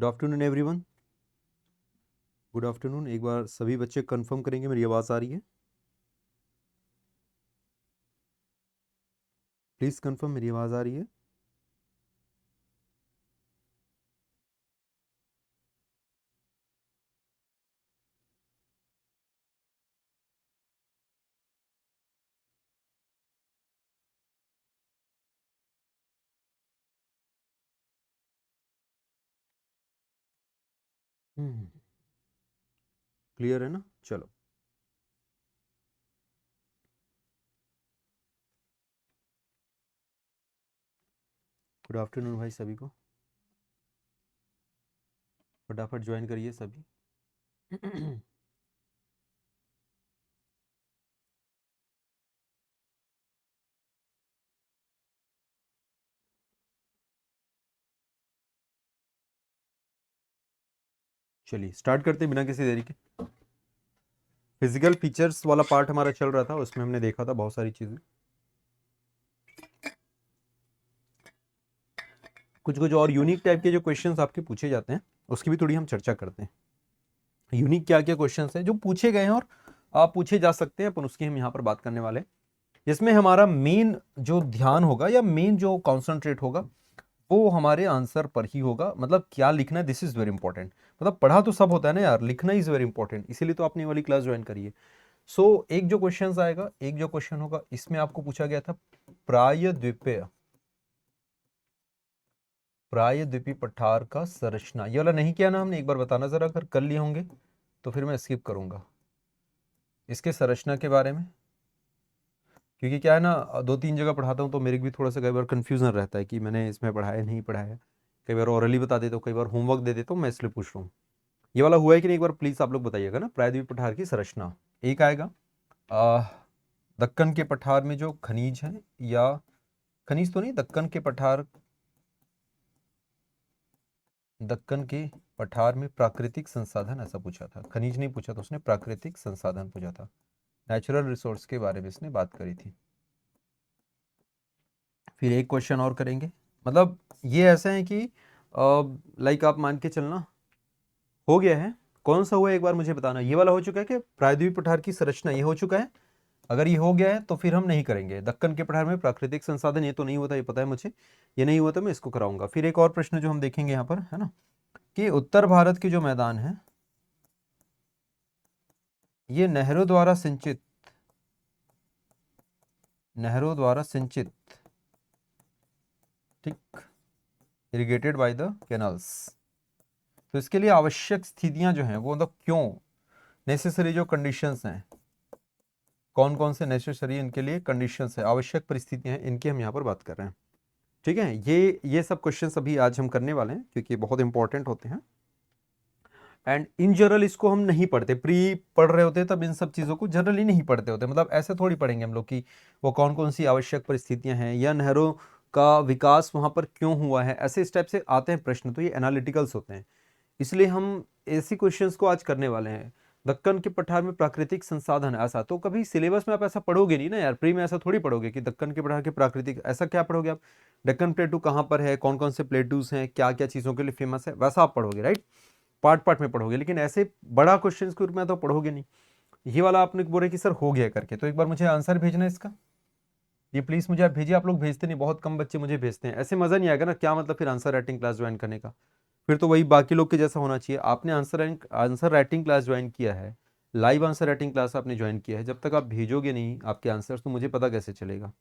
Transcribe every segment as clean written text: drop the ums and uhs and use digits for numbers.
Good afternoon everyone. Good afternoon. एक बार सभी बच्चे कंफर्म करेंगे मेरी आवाज़ आ रही है? प्लीज़ कंफर्म मेरी आवाज़ आ रही है? क्लियर है ना? चलो, गुड आफ्टरनून भाई सभी को। फटाफट ज्वाइन करिए सभी। चलिए स्टार्ट करते हैं बिना किसी देरी के। फिजिकल फीचर्स वाला पार्ट हमारा चल रहा था, उसमें हमने देखा था बहुत सारी चीज़ें। कुछ कुछ और यूनिक टाइप के जो क्वेश्चंस आपके पूछे जाते हैं उसकी भी थोड़ी हम चर्चा करते हैं। यूनिक क्या क्या क्वेश्चंस हैं जो पूछे गए हैं और आप पूछे जा सकते हैं, अपन उसकी हम यहाँ पर बात करने वाले हैं। जिसमें हमारा मेन जो ध्यान होगा या मेन जो कॉन्सेंट्रेट होगा वो हमारे आंसर पर ही होगा। मतलब क्या लिखना है, दिस इज वेरी इंपॉर्टेंट। मतलब पढ़ा तो सब होता है ना यार, लिखना इज वेरी इंपॉर्टेंट, इसीलिए तो आपने वाली क्लास ज्वाइन करी है। सो एक जो क्वेश्चन आएगा, एक जो क्वेश्चन होगा, इसमें आपको पूछा गया था प्रायद्वीपीय प्रायद्वीपीय पठार का संरचना। ये वाला नहीं किया ना हमने, एक बार बताना जरा, अगर कर लिए होंगे तो फिर मैं स्किप करूंगा इसके संरचना के बारे में। क्योंकि क्या है ना, दो तीन जगह पढ़ाता हूँ तो मेरे को भी थोड़ा सा कई बार कंफ्यूजन रहता है कि मैंने इसमें पढ़ाया नहीं पढ़ाया। कई बार ओरली बता देता हूँ, कई बार होमवर्क दे देता हूँ, मैं इसलिए पूछ रहा हूँ। ये वाला हुआ है कि नहीं, एक बार प्लीज आप लोग बताइएगा ना। प्रायद्वीप पठार की संरचना एक आएगा। आ, दक्कन के पठार में जो खनिज है, या खनिज तो नहीं, दक्कन के पठार में प्राकृतिक संसाधन, ऐसा पूछा था। खनिज नहीं पूछा था उसने, प्राकृतिक संसाधन पूछा था। नेचुरल रिसोर्स के बारे में इसने बात करी थी। फिर एक क्वेश्चन और करेंगे। मतलब ये ऐसा है कि लाइक आप मान के चलना, हो गया है। कौन सा हुआ है एक बार मुझे बताना। ये वाला हो चुका है कि प्रायद्वीप पठार की संरचना, ये हो चुका है। अगर ये हो गया है तो फिर हम नहीं करेंगे। दक्कन के पठार में प्राकृतिक संसाधन, ये तो नहीं होता, ये पता है मुझे। ये नहीं हुआ तो मैं इसको कराऊंगा। फिर एक और प्रश्न जो हम देखेंगे यहाँ पर, है ना, कि उत्तर भारत के जो मैदान है ये नहरों द्वारा सिंचित, ठीक, इरिगेटेड बाय द कैनाल्स। तो इसके लिए आवश्यक स्थितियां जो हैं वो, मतलब क्यों, नेसेसरी जो कंडीशंस हैं, कौन कौन से नेसेसरी इनके लिए कंडीशंस है, आवश्यक परिस्थितियां हैं, इनकी हम यहाँ पर बात कर रहे हैं। ठीक है, ये सब क्वेश्चंस अभी आज हम करने वाले हैं क्योंकि बहुत इंपॉर्टेंट होते हैं। एंड इन जनरल इसको हम नहीं पढ़ते, प्री पढ़ रहे होते तब इन सब चीज़ों को जनरली नहीं पढ़ते होते। मतलब ऐसे थोड़ी पढ़ेंगे हम लोग कि वो कौन कौन सी आवश्यक परिस्थितियां हैं या नहरों का विकास वहां पर क्यों हुआ है, ऐसे इस टाइप से आते हैं प्रश्न। तो ये एनालिटिकल्स होते हैं, इसलिए हम ऐसी क्वेश्चंस को आज करने वाले हैं। दक्कन के पठार में प्राकृतिक संसाधन, ऐसा तो कभी सिलेबस में आप ऐसा पढ़ोगे नहीं ना यार। प्री में ऐसा थोड़ी पढ़ोगे कि दक्कन के पठार के प्राकृतिक, ऐसा क्या पढ़ोगे आप। दक्कन प्लेटू कहाँ पर है, कौन कौन से प्लेटूज हैं, क्या क्या चीज़ों के लिए फेमस है, वैसा आप पढ़ोगे, राइट। पार्ट पार्ट में पढ़ोगे, लेकिन ऐसे बड़ा क्वेश्चन के रूप में तो पढ़ोगे नहीं। ये वाला आपने बोले कि सर हो गया करके, तो एक बार मुझे आंसर भेजना है इसका। ये प्लीज मुझे आप भेजिए। आप लोग भेजते नहीं, बहुत कम बच्चे मुझे भेजते हैं। ऐसे मजा नहीं आएगा ना, क्या मतलब फिर आंसर राइटिंग क्लास ज्वाइन करने का। फिर तो वही बाकी लोग के जैसा होना चाहिए। आपने आंसर राइटिंग क्लास ज्वाइन किया है, लाइव आंसर राइटिंग क्लास आपने ज्वाइन किया है, जब तक आप भेजोगे नहीं आपके आंसर्स तो मुझे पता कैसे चलेगा।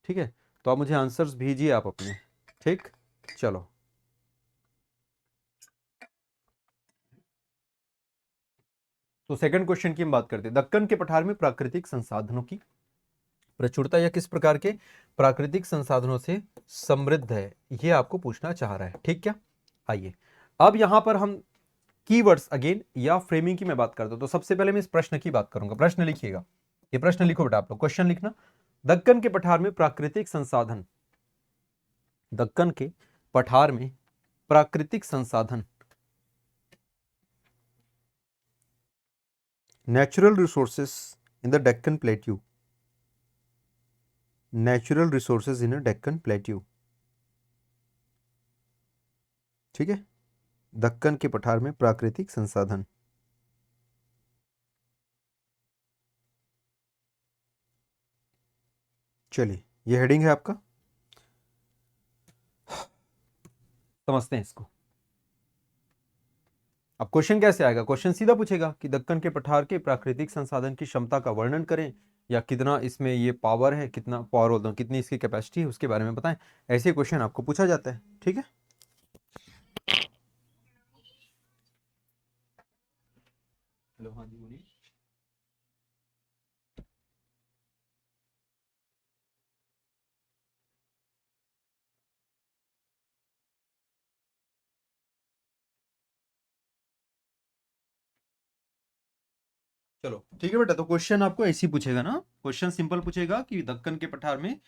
ठीक है, तो आप मुझे आंसर्स भेजिए आप अपने। ठीक, चलो। तो सेकंड क्वेश्चन की हम बात करते हैं। दक्कन के पठार में प्राकृतिक संसाधनों की प्रचुरता या किस प्रकार के प्राकृतिक संसाधनों से समृद्ध है, ये आपको पूछना चाह रहा है। ठीक, क्या, आइए अब यहां पर हम कीवर्ड्स अगेन या फ्रेमिंग की मैं बात करता हूं। तो सबसे पहले मैं इस प्रश्न की बात करूंगा। प्रश्न लिखिएगा, ये प्रश्न लिखो बेटा, आप लोग क्वेश्चन लिखना। दक्कन के पठार में प्राकृतिक संसाधन, दक्कन के पठार में प्राकृतिक संसाधन, natural resources in the Deccan plateau, natural resources in a Deccan plateau. ठीक है, दक्कन के पठार में प्राकृतिक संसाधन। चलिए, ये हेडिंग है आपका, समझते हैं इसको। अब क्वेश्चन कैसे आएगा? क्वेश्चन सीधा पूछेगा कि दक्कन के पठार के प्राकृतिक संसाधन की क्षमता का वर्णन करें, या कितना इसमें ये पावर है, कितना पावर होता है, कितनी इसकी कैपेसिटी है, उसके बारे में बताएं। ऐसे क्वेश्चन आपको पूछा जाता है, ठीक है। हेलो, हाँ जी बोलिए। चलो ठीक है बेटा, तो क्वेश्चन आपको ऐसे ही पूछेगा ना, क्वेश्चन सिंपल पूछेगा कि दक्कन के पठार में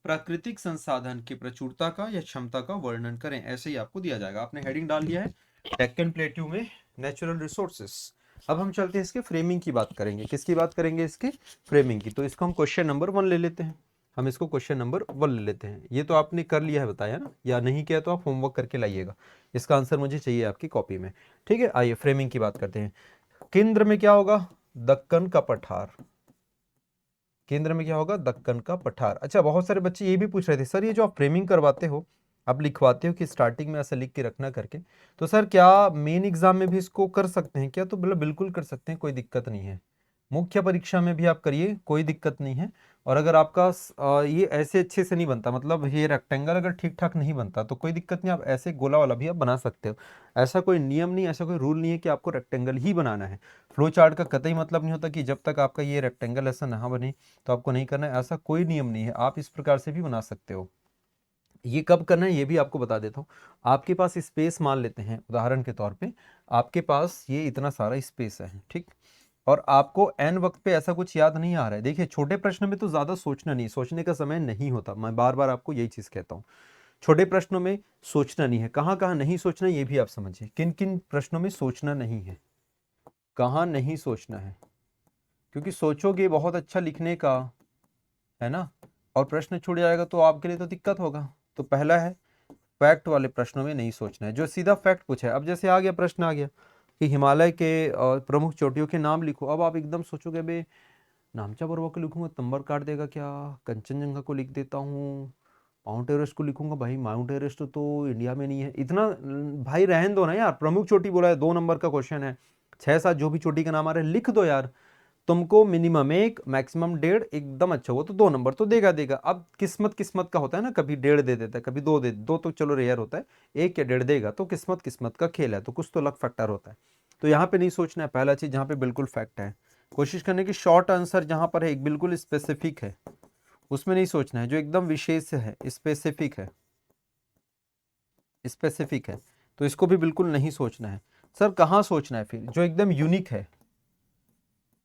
प्राकृतिक संसाधन की प्रचुरता का या क्षमता का वर्णन करें, ऐसे ही आपको दिया जाएगा। आपने हेडिंग डाल दिया है डेक्कन प्लेट्यू में नेचुरल रिसोर्सेस। अब हम चलते हैं इसके फ्रेमिंग की बात करेंगे। किसकी बात करेंगे? इसके फ्रेमिंग की। तो इसको हम क्वेश्चन नंबर 1 ले लेते हैं। हम इसको क्वेश्चन नंबर 1 ले लेते हैं। ये तो आपने कर लिया है, बताया ना, या नहीं किया तो आप होमवर्क करके लाइएगा। इसका आंसर मुझे चाहिए आपकी कॉपी में, ठीक है। आइए फ्रेमिंग की बात करते हैं। केंद्र में क्या होगा? दक्कन का पठार। केंद्र में क्या होगा? दक्कन का पठार। अच्छा, बहुत सारे बच्चे ये भी पूछ रहे थे, सर ये जो आप फ्रेमिंग करवाते हो, आप लिखवाते हो कि स्टार्टिंग में ऐसा लिख के रखना करके, तो सर क्या मेन एग्जाम में भी इसको कर सकते हैं क्या? तो बोला बिल्कुल कर सकते हैं, कोई दिक्कत नहीं है। मुख्य परीक्षा में भी आप करिए, कोई दिक्कत नहीं है। और अगर आपका ये ऐसे अच्छे से नहीं बनता, मतलब ये रेक्टेंगल अगर ठीक ठाक नहीं बनता, तो कोई दिक्कत नहीं, आप ऐसे गोला वाला भी आप बना सकते हो। ऐसा कोई नियम नहीं, ऐसा कोई रूल नहीं है कि आपको रेक्टेंगल ही बनाना है। फ्लो चार्ट का कतई मतलब नहीं होता कि जब तक आपका ये रेक्टेंगल ऐसा ना बने तो आपको नहीं करना है, ऐसा कोई नियम नहीं है। आप इस प्रकार से भी बना सकते हो। ये कब करना है ये भी आपको बता देता हूँ। आपके पास स्पेस मान लेते हैं उदाहरण के तौर पे, आपके पास ये इतना सारा स्पेस है, ठीक। और आपको एन वक्त पे ऐसा कुछ याद नहीं आ रहा है। देखिए, छोटे प्रश्न में तो ज्यादा सोचना नहीं, सोचने का समय नहीं होता। मैं बार बार आपको यही चीज कहता हूँ, छोटे प्रश्नों में सोचना नहीं है। कहाँ कहाँ नहीं सोचना ये भी आप समझिए, किन किन प्रश्नों में सोचना नहीं है, कहाँ नहीं सोचना है। क्योंकि सोचोगे बहुत अच्छा लिखने का, है ना, और प्रश्न छूट जाएगा तो आपके लिए तो दिक्कत होगा। तो पहला है, फैक्ट वाले प्रश्नों में नहीं सोचना है, जो सीधा फैक्ट पूछा है। अब जैसे आ गया, प्रश्न आ गया कि हिमालय के प्रमुख चोटियों के नाम लिखो। अब आप एकदम सोचोगे, बे नामचा बोरवा को लिखूंगा नंबर काट देगा क्या, कंचनजंगा को लिख देता हूँ, माउंट एवरेस्ट को लिखूंगा, भाई माउंट एवरेस्ट तो इंडिया में नहीं है इतना। भाई रहन दो ना यार, प्रमुख चोटी बोला है, 2 नंबर का क्वेश्चन है, 6-7 जो भी चोटी का नाम आ रहा है लिख दो यार। तुमको मिनिमम 1, मैक्सिमम 1.5, एकदम अच्छा हो तो 2 नंबर तो देगा देगा। अब किस्मत किस्मत का होता है ना, कभी 1.5 दे देता है, कभी 2 दे, 2 तो चलो रेयर होता है, 1 या 1.5 देगा, तो किस्मत किस्मत का खेल है, तो कुछ तो लक फैक्टर होता है। तो यहाँ पे नहीं सोचना है, पहला चीज जहाँ पे बिल्कुल फैक्ट है। कोशिश करने की शॉर्ट आंसर जहाँ पर है, एक बिल्कुल स्पेसिफिक है, उसमें नहीं सोचना है। जो एकदम विशेष है, स्पेसिफिक है, स्पेसिफिक है, तो इसको भी बिल्कुल नहीं सोचना है। सर कहाँ सोचना है फिर? जो एकदम यूनिक है,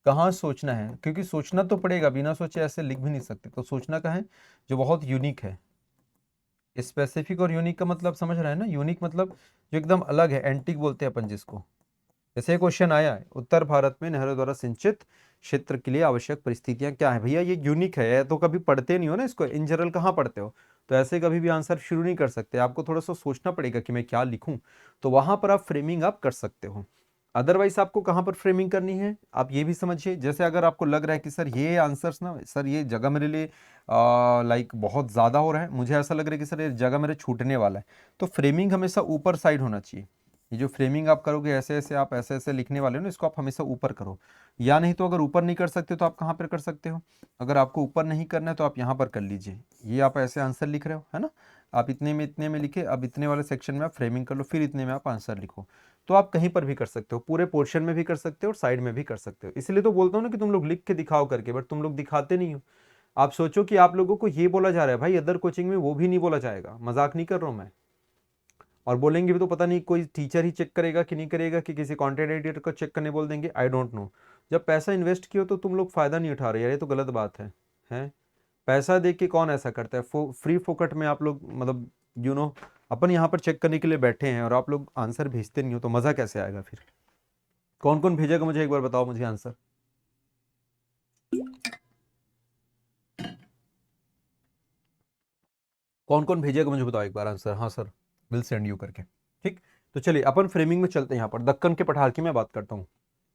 कहाँ सोचना है? क्योंकि सोचना तो पड़ेगा, बिना सोचे ऐसे लिख भी नहीं सकते, तो सोचना कहाँ है? जो बहुत यूनिक है। स्पेसिफिक और यूनिक का मतलब समझ रहा है ना? यूनिक मतलब जो एकदम अलग है, एंटीक बोलते हैं अपन जिसको। जैसे क्वेश्चन आया है, उत्तर भारत में नहरों द्वारा सिंचित क्षेत्र के लिए आवश्यक परिस्थितियां क्या है? भैया ये यूनिक है, तो कभी पढ़ते नहीं हो ना इसको, इन जनरल कहाँ पढ़ते हो, तो ऐसे कभी भी आंसर शुरू नहीं कर सकते। आपको थोड़ा सा सोचना पड़ेगा कि मैं क्या लिखूं, तो वहां पर आप फ्रेमिंग आप कर सकते हो। अदरवाइज आपको कहाँ पर फ्रेमिंग करनी है, आप ये भी समझिए। जैसे अगर आपको लग रहा है कि सर ये आंसर्स ना, सर ये जगह मेरे लिए लाइक बहुत ज़्यादा हो रहा है, मुझे ऐसा लग रहा है कि सर ये जगह मेरे छूटने वाला है, तो फ्रेमिंग हमेशा ऊपर साइड होना चाहिए। ये जो फ्रेमिंग आप करोगे, ऐसे ऐसे आप ऐसे ऐसे लिखने वाले हो ना, इसको आप हमेशा ऊपर करो। या नहीं तो अगर ऊपर नहीं कर सकते तो आप कहाँ पर कर सकते हो? अगर आपको ऊपर नहीं करना है तो आप यहाँ पर कर लीजिए। ये आप ऐसे आंसर लिख रहे हो, है ना, आप इतने में लिखे, अब इतने वाले सेक्शन में आप फ्रेमिंग कर लो, फिर इतने में आप आंसर लिखो। तो आप कहीं पर भी कर सकते हो, पूरे पोर्शन में भी कर सकते हो और साइड में भी कर सकते हो। इसलिए तो बोलता हूँ ना कि तुम लोग लिख के दिखाओ करके, बट तुम लोग दिखाते नहीं हो। आप सोचो कि आप लोगों को ये बोला जा रहा है, भाई अदर कोचिंग में वो भी नहीं बोला जाएगा, मजाक नहीं कर रहा हूँ मैं। और बोलेंगे भी तो पता नहीं कोई टीचर ही चेक करेगा कि नहीं करेगा, कि किसी कंटेंट एडिटर को चेक करने बोल देंगे, आई डोंट नो। जब पैसा इन्वेस्ट किया तो तुम लोग फायदा नहीं उठा रहे यार, ये तो गलत बात है। हैं? पैसा दे के कौन ऐसा करता है? फ्री फोकट में आप लोग, मतलब अपन यहाँ पर चेक करने के लिए बैठे हैं और आप लोग आंसर भेजते नहीं हो, तो मजा कैसे आएगा फिर? कौन कौन भेजेगा मुझे एक बार बताओ मुझे आंसर। कौन कौन भेजेगा मुझे बताओ एक बार आंसर। हाँ सर, विल सेंड यू करके, ठीक। तो चलिए अपन फ्रेमिंग में चलते हैं। यहाँ पर दक्कन के पठार की मैं बात करता हूँ,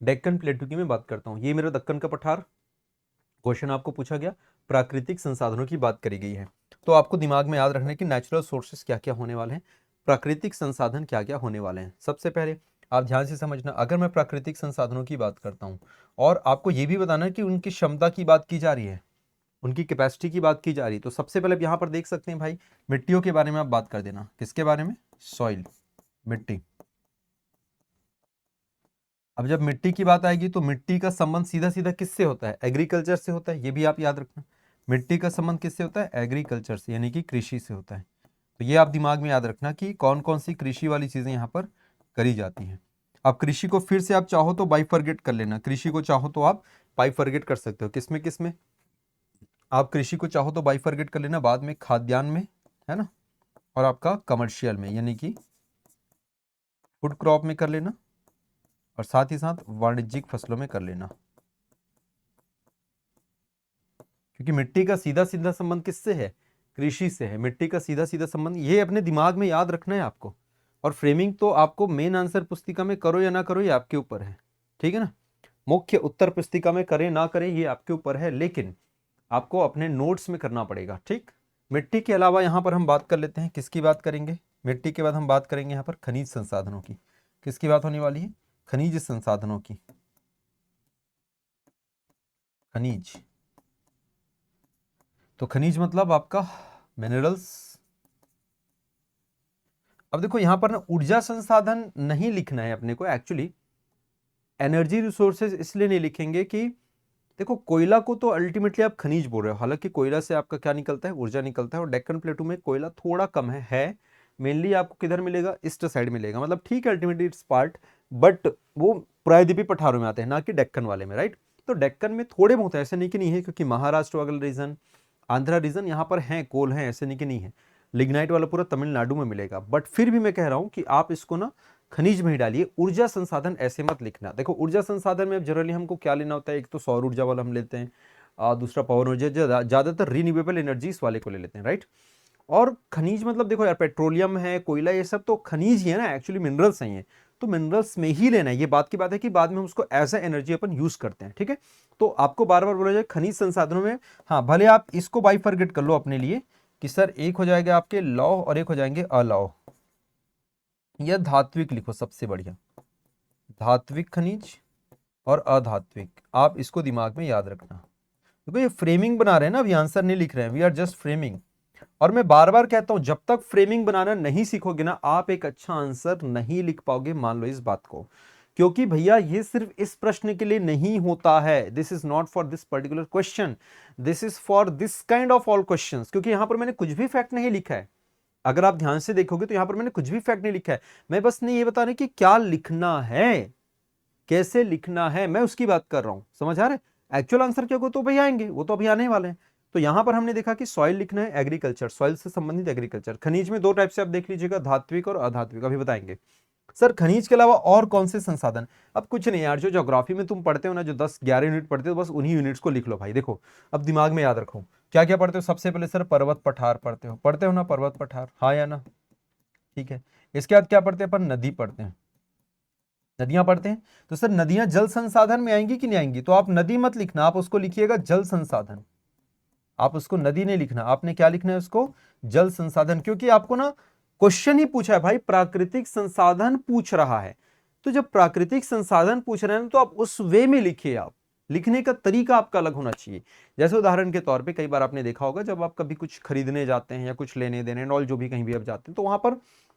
डेक्कन प्लेटू की मैं बात करता हूँ। ये मेरा दक्कन का पठार, क्वेश्चन आपको पूछा गया, प्राकृतिक संसाधनों की बात करी गई है। तो आपको दिमाग में याद रखना कि नेचुरल सोर्सेस क्या क्या होने वाले हैं, प्राकृतिक संसाधन क्या क्या होने वाले हैं। सबसे पहले आप ध्यान से समझना, अगर मैं प्राकृतिक संसाधनों की बात करता हूँ और आपको ये भी बताना है कि उनकी क्षमता की बात की जा रही है, उनकी कैपेसिटी की बात की जा रही है, तो सबसे पहले यहाँ पर देख सकते हैं भाई, मिट्टियों के बारे में आप बात कर देना। किसके बारे में? सॉइल, मिट्टी। अब जब मिट्टी की बात आएगी तो मिट्टी का संबंध सीधा सीधा किससे होता है? एग्रीकल्चर से होता है। ये भी आप याद रखना, मिट्टी का संबंध किससे होता है? एग्रीकल्चर से, यानी कि कृषि से होता है। तो ये आप दिमाग में याद रखना कि कौन कौन सी कृषि वाली चीजें यहाँ पर करी जाती हैं। अब कृषि को फिर से आप चाहो तो बाइफरगेट कर लेना, कृषि को चाहो तो आप बाइफरगेट कर सकते हो। किसमें किसमें? आप कृषि को चाहो तो बाइफरगेट कर लेना, बाद में खाद्यान्न में, है ना, और आपका कमर्शियल में, यानी कि फूड क्रॉप में कर लेना, और साथ ही साथ वाणिज्यिक फसलों में कर लेना। क्योंकि मिट्टी का सीधा सीधा संबंध किससे है? कृषि से है। मिट्टी का सीधा सीधा संबंध, ये अपने दिमाग में याद रखना है आपको। और फ्रेमिंग तो आपको मेन आंसर पुस्तिका में करो या ना करो, ये आपके ऊपर है, ठीक है ना। मुख्य उत्तर पुस्तिका में करें ना करें ये आपके ऊपर है, लेकिन आपको अपने नोट्स में करना पड़ेगा, ठीक। मिट्टी के अलावा यहाँ पर हम बात कर लेते हैं, किसकी बात करेंगे? मिट्टी के बाद हम बात करेंगे यहाँ पर खनिज संसाधनों की। किसकी बात होने वाली है? खनिज संसाधनों की। खनिज, तो खनिज मतलब आपका मिनरल्स। अब देखो यहाँ पर ना ऊर्जा संसाधन नहीं लिखना है अपने को, एक्चुअली एनर्जी रिसोर्सेज इसलिए नहीं लिखेंगे कि देखो कोयला को तो अल्टीमेटली आप खनिज बोल रहे हो, हालांकि कोयला से आपका क्या निकलता है? ऊर्जा निकलता है। और डेक्कन प्लेटू में कोयला थोड़ा कम है मेनली आपको किधर मिलेगा? ईस्ट साइड मिलेगा, मतलब ठीक है अल्टीमेटली इट्स पार्ट, बट वो प्रायद्वीपीय पठारों में आते हैं, ना कि डेक्कन वाले में, राइट। तो डेक्कन में थोड़े बहुत है, ऐसे नहीं कि नहीं है, क्योंकि महाराष्ट्र वाला रीजन, आंध्रा रीजन, यहाँ पर है कोल है, ऐसे नहीं कि नहीं है। लिग्नाइट वाला पूरा तमिलनाडु में मिलेगा, बट फिर भी मैं कह रहा हूँ कि आप इसको ना खनिज में ही डालिए। ऊर्जा संसाधन ऐसे मत लिखना। देखो ऊर्जा संसाधन में अब जनरली हमको क्या लेना होता है? एक तो सौर ऊर्जा वाला हम लेते हैं, दूसरा पवन ऊर्जा, ज्यादातर रिन्यूएबल एनर्जीज वाले को ले लेते हैं, राइट। और खनिज मतलब देखो यार, पेट्रोलियम है, कोयला, ये सब तो खनिज ही है ना, एक्चुअली मिनरल्स ही है। तो मिनरल्स में ही लेना है। ये बात की बात है कि बाद में हम उसको एज ए एनर्जी अपन यूज करते हैं, ठीक है। तो आपको बार बार बोला जाए खनिज संसाधनों में, हाँ भले आप इसको बाइफरगेट कर लो अपने लिए कि सर एक हो जाएगा आपके लौह और एक हो जाएंगे अलौह, या धात्विक लिखो सबसे बढ़िया, धात्विक खनिज और अधात्विक। आप इसको दिमाग में याद रखना। देखो ये फ्रेमिंग बना रहे हैं ना, अभी आंसर नहीं लिख रहे हैं, वी आर जस्ट फ्रेमिंग। और मैं बार बार कहता हूं जब तक फ्रेमिंग बनाना नहीं सीखोगे ना, आप एक अच्छा आंसर नहीं लिख पाओगे, मान लो इस बात को। क्योंकि भैया ये सिर्फ इस प्रश्न के लिए नहीं होता है, this is not for this particular question, this is for this kind of all questions. क्योंकि यहां पर मैंने कुछ भी फैक्ट नहीं लिखा है, अगर आप ध्यान से देखोगे तो यहां पर मैंने कुछ भी फैक्ट नहीं लिखा है। मैं बस नहीं ये बता रहा कि क्या लिखना है, कैसे लिखना है, मैं उसकी बात कर रहा हूं, समझ आ रहा है। एक्चुअल आंसर क्या हो तो भाई आएंगे, वो तो अभी आने वाले हैं। तो यहां पर हमने देखा कि सॉइल लिखना है, एग्रीकल्चर, सॉइल से संबंधित एग्रीकल्चर। खनिज में दो टाइप से आप देख लीजिएगा, धात्विक और अधात्विक, अभी बताएंगे। सर खनिज के अलावा और कौन से संसाधन? अब कुछ नहीं यार, जो ज्योग्राफी में तुम पढ़ते हो ना, जो 10-11 यूनिट पढ़ते हो, बस उन्हीं यूनिट्स को लिख लो भाई। देखो अब दिमाग में याद रखो क्या क्या पढ़ते हो। सबसे पहले सर पर्वत पठार पढ़ते हो ना, पर्वत पठार, हाँ या ना? ठीक है। इसके बाद क्या पढ़ते हैं अपन? नदी पढ़ते हैं, नदियां पढ़ते हैं। तो सर नदियां जल संसाधन में आएंगी कि नहीं आएंगी? तो आप नदी मत लिखना, आप उसको लिखिएगा जल संसाधन। आप उसको नदी नहीं लिखना, आपने क्या लिखना है उसको? जल संसाधन। क्योंकि आपको ना क्वेश्चन ही पूछा है भाई, प्राकृतिक संसाधन पूछ रहा है। तो जब प्राकृतिक संसाधन पूछ रहे हैं तो आप उस वे में लिखिए, आप लिखने का तरीका आपका अलग होना चाहिए। जैसे उदाहरण के तौर पे कई बार आपने देखा होगा, जब आप कभी कुछ खरीदने जाते हैं या कुछ लेने देने और जो भी कहीं भी आप जाते हैं, तो वहां पर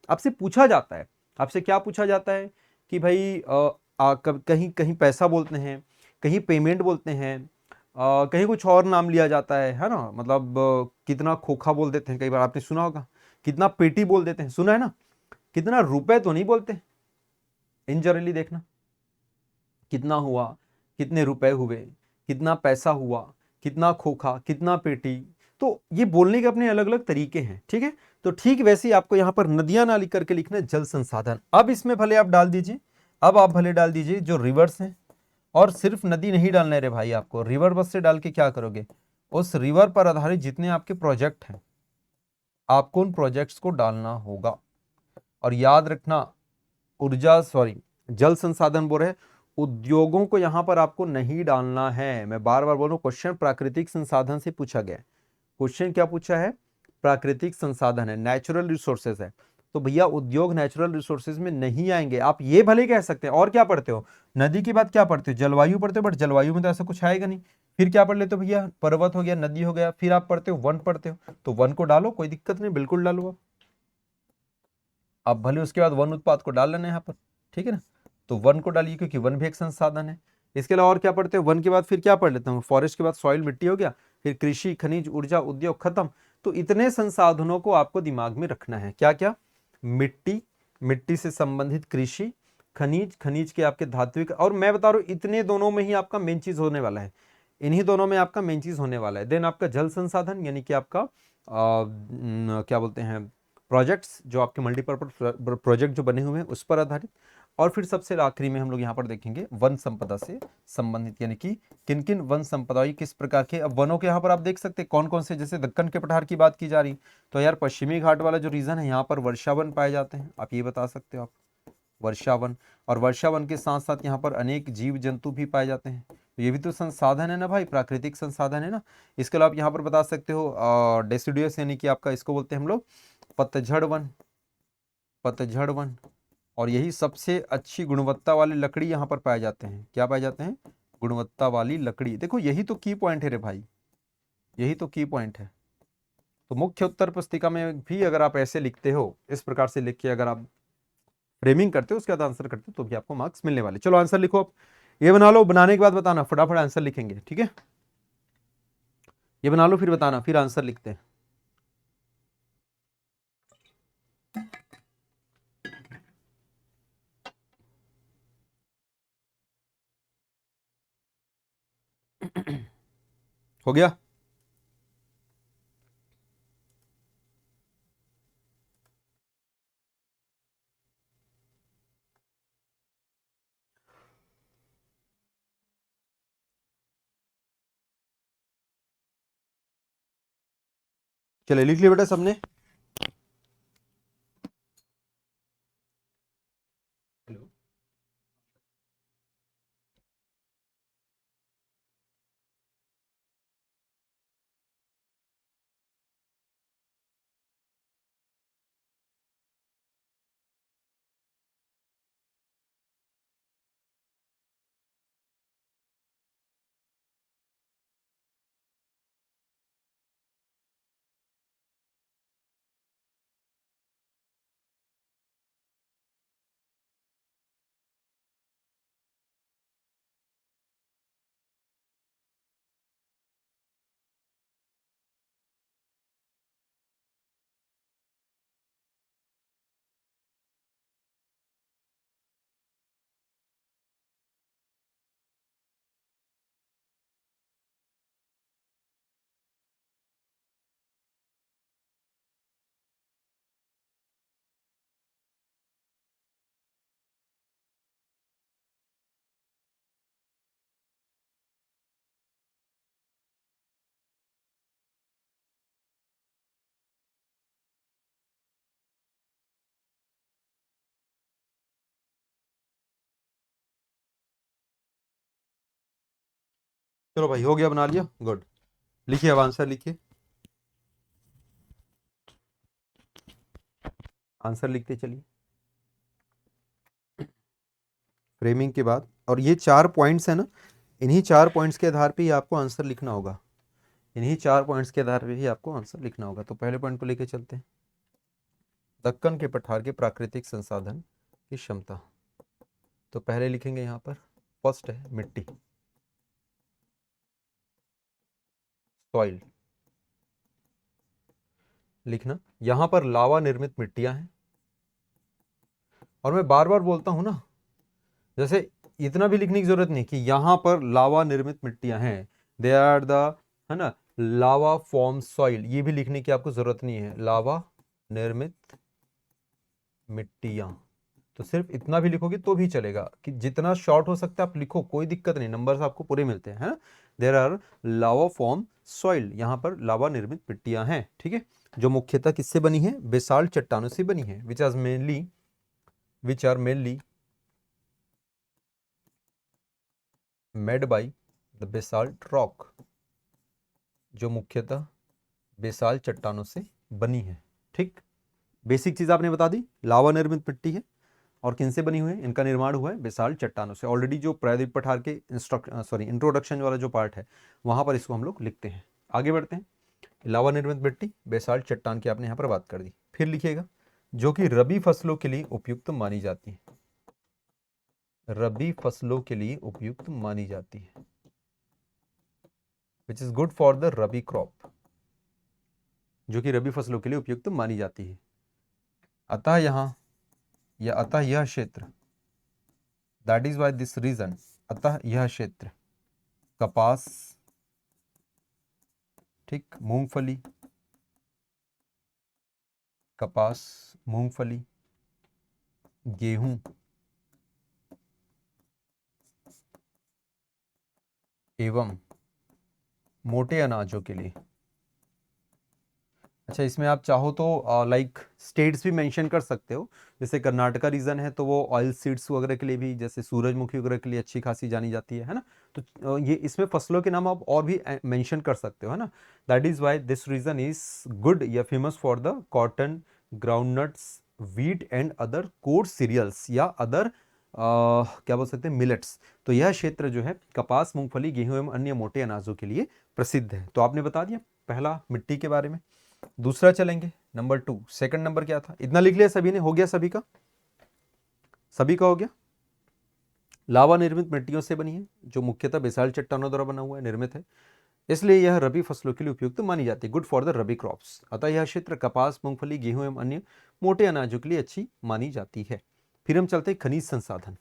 आपसे पूछा जाता है, आपसे क्या पूछा जाता है कि भाई कहीं कहीं पैसा बोलते हैं, कहीं पेमेंट बोलते हैं, कहीं कुछ और नाम लिया जाता है ना, मतलब कितना खोखा बोल देते हैं, कई बार आपने सुना होगा, कितना पेटी बोल देते हैं, सुना है ना। कितना रुपए तो नहीं बोलते, इन जनरली देखना कितना हुआ, कितने रुपए हुए, कितना पैसा हुआ, कितना खोखा, कितना पेटी। तो ये बोलने के अपने अलग अलग तरीके हैं, ठीक है। तो ठीक वैसे ही आपको यहां पर नदियां ना लिख करके लिखना है जल संसाधन। अब इसमें भले आप डाल दीजिए, अब आप भले डाल दीजिए जो रिवर्स हैं, और सिर्फ नदी नहीं डालना है रे भाई, आपको रिवर बस से डाल के क्या करोगे? उस रिवर पर आधारित जितने आपके प्रोजेक्ट हैं, आपको उन प्रोजेक्ट्स को डालना होगा। और याद रखना ऊर्जा सॉरी जल संसाधन बोल रहे हैं, उद्योगों को यहां पर आपको नहीं डालना है। मैं बार बार बोल रहा हूं, क्वेश्चन प्राकृतिक संसाधन से पूछा गया है। क्वेश्चन क्या पूछा है? प्राकृतिक संसाधन है, नेचुरल रिसोर्सेज है। तो भैया उद्योग नेचुरल रिसोर्सेज में नहीं आएंगे। आप ये भले कह सकते हैं और क्या पढ़ते हो, नदी के बाद क्या पढ़ते हो? जलवायु पढ़ते हो, बट जलवायु में तो ऐसा कुछ आएगा नहीं। फिर क्या पढ़ लेते हो भैया? पर्वत हो गया, नदी हो गया, फिर आप पढ़ते हो वन पढ़ते हो, तो वन को डालो, कोई दिक्कत नहीं, बिल्कुल डालो आप भले उसके बाद वन उत्पाद को डाल लेना यहाँ पर, ठीक है ना। तो वन को डालिए क्योंकि वन भी एक संसाधन है। इसके अलावा और क्या पढ़ते हो? वन के बाद फिर क्या पढ़ लेता हूँ? फॉरेस्ट के बाद सॉइल मिट्टी हो गया, फिर कृषि, खनिज, ऊर्जा, उद्योग, खत्म। तो इतने संसाधनों को आपको दिमाग में रखना है। क्या क्या? मिट्टी, मिट्टी से संबंधित कृषि, खनिज, खनिज के आपके धात्विक, और मैं बता रहा हूँ इतने दोनों में ही आपका मेन चीज होने वाला है। इन्हीं दोनों में आपका मेन चीज होने वाला है। देन आपका जल संसाधन यानी कि आपका क्या बोलते हैं, प्रोजेक्ट्स, जो आपके मल्टीपर्पज प्रोजेक्ट जो बने हुए हैं उस पर आधारित। और फिर सबसे आखिरी में हम लोग यहाँ पर देखेंगे वन संपदा से संबंधित, यानी कि किन किन वन संपदा किस प्रकार के। अब वनों के यहाँ पर आप देख सकते हैं कौन कौन से, जैसे दक्कन के पठार की बात की जा रही, तो यार पश्चिमी घाट वाला जो रीजन है यहाँ पर वर्षावन पाए जाते हैं, आप ये बता सकते हो आप, वर्षावन। और वर्षावन के साथ साथ यहाँ पर अनेक जीव जंतु भी पाए जाते हैं, तो ये भी तो संसाधन है ना भाई, प्राकृतिक संसाधन है ना। इसके अलावा आप यहाँ पर बता सकते हो डेसिडुअस, यानी कि आपका इसको बोलते हैं हम लोग पतझड़ वन, पतझड़ वन। और यही सबसे अच्छी गुणवत्ता वाली लकड़ी यहाँ पर पाए जाते हैं। क्या पाए जाते हैं? गुणवत्ता वाली लकड़ी। देखो यही तो की पॉइंट है रे भाई, यही तो की पॉइंट है। तो मुख्य उत्तर पुस्तिका में भी अगर आप ऐसे लिखते हो, इस प्रकार से लिख के अगर आप फ्रेमिंग करते हो उसके बाद आंसर करते हो, तो भी आपको मार्क्स मिलने वाले। चलो आंसर लिखो आप, ये बना लो, बनाने के बाद बताना, फटाफट आंसर लिखेंगे, ठीक है। ये बना लो फिर बताना, फिर आंसर लिखते हैं। हो गया? चले लिख लिया बेटा सबने? हेलो, चलो भाई हो गया, बना लिया, गुड। लिखिए अब आंसर लिखिए, आंसर लिखते चलिए फ्रेमिंग के बाद। और ये 4 पॉइंट्स है ना, इन्हीं 4 पॉइंट्स के आधार पे ही आपको आंसर लिखना होगा, इन्हीं 4 पॉइंट्स के आधार पे ही आपको आंसर लिखना होगा। तो पहले पॉइंट को लेके चलते हैं, दक्कन के पठार के प्राकृतिक संसाधन की क्षमता। तो पहले लिखेंगे यहाँ पर, फर्स्ट है मिट्टी, सॉइल लिखना। यहाँ पर लावा निर्मित मिट्टियां हैं, और मैं बार बार बोलता हूं ना, जैसे इतना भी लिखने की जरूरत नहीं कि यहाँ पर लावा निर्मित मिट्टियां हैं, दे आर द, है ना, लावा फॉर्म सॉइल, ये भी लिखने की आपको जरूरत नहीं है, लावा निर्मित मिट्टियां। तो सिर्फ इतना भी लिखोगे तो भी चलेगा, कि जितना शॉर्ट हो सकता है आप लिखो, कोई दिक्कत नहीं, नंबर्स आपको पूरे मिलते हैं, है ना। There are lava form soil, यहाँ पर लावा निर्मित मिट्टियां हैं, ठीक है, जो मुख्यतः किससे बनी है? बेसाल्ट चट्टानों से बनी है, which are mainly which are mainly made by the basalt rock, जो मुख्यतः बेसाल्ट चट्टानों से बनी है। ठीक, बेसिक चीज आपने बता दी, लावा निर्मित मिट्टी है और किनसे बनी हुई है, इनका निर्माण हुआ है बेसाल्ट चट्टानों से। ऑलरेडी जो प्रायद्वीप पठार के इंट्रोडक्शन वाला जो पार्ट है वहां पर इसको हम लोग लिखते हैं। आगे बढ़ते हैं। लावा निर्मित मिट्टी बेसाल्ट चट्टान की आपने यहाँ पर बात कर दी। फिर लिखिएगा, जो कि रबी फसलों के लिए उपयुक्त मानी जाती है, रबी फसलों के लिए उपयुक्त मानी जाती है, which is good for the rabi crop, जो कि रबी फसलों के लिए उपयुक्त मानी जाती है। अतः यहाँ या अतः यह क्षेत्र, that is why this region, अतः यह क्षेत्र कपास, ठीक, मूंगफली, कपास, मूंगफली, गेहूं एवं मोटे अनाजों के लिए। अच्छा, इसमें आप चाहो तो लाइक स्टेट्स भी मेंशन कर सकते हो। जैसे कर्नाटका रीजन है तो वो ऑयल सीड्स वगैरह के लिए भी, जैसे सूरजमुखी वगैरह के लिए अच्छी खासी जानी जाती है ना। तो ये इसमें फसलों के नाम आप और भी मेंशन कर सकते हो, है ना। That is why this region is good या famous for the cotton, groundnuts, wheat and other coarse cereals या अदर क्या बोल सकते हैं, मिलेट्स। तो यह क्षेत्र जो है कपास, मूंगफली, गेहूं एवं अन्य मोटे अनाजों के लिए प्रसिद्ध है। तो आपने बता दिया पहला मिट्टी के बारे में। दूसरा चलेंगे, नंबर 2। सेकंड नंबर क्या था, इतना लिख लिया सभी ने, हो गया सभी का, सभी का हो गया। लावा निर्मित मिट्टियों से बनी है, जो मुख्यतः बेसाल्ट चट्टानों द्वारा बना हुआ है, निर्मित है, इसलिए यह रबी फसलों के लिए उपयुक्त मानी जाती है, good for the rabi crops. अतः यह क्षेत्र कपास, मूंगफली, गेहूं एवं अन्य मोटे अनाजों के लिए अच्छी मानी जाती है। फिर हम चलते हैं खनिज संसाधन।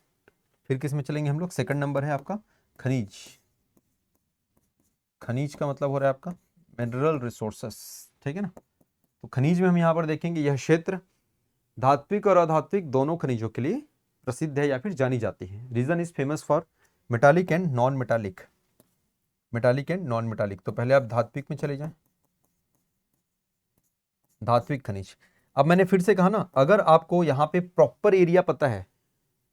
फिर किस में चलेंगे हम लोग, सेकंड नंबर है आपका खनिज। खनिज का मतलब हो रहा है आपका मिनरल रिसोर्सेस, ठीक है ना। तो खनिज में हम यहाँ पर देखेंगे, यह क्षेत्र धात्विक और अधात्विक दोनों खनिजों के लिए प्रसिद्ध है या फिर जानी जाती है। Region is famous for metallic and non metallic, metallic and non metallic. तो पहले आप धात्विक में चले जाएं, धात्विक खनिज। अब मैंने फिर से कहा ना, अगर आपको यहाँ पे प्रॉपर एरिया पता है,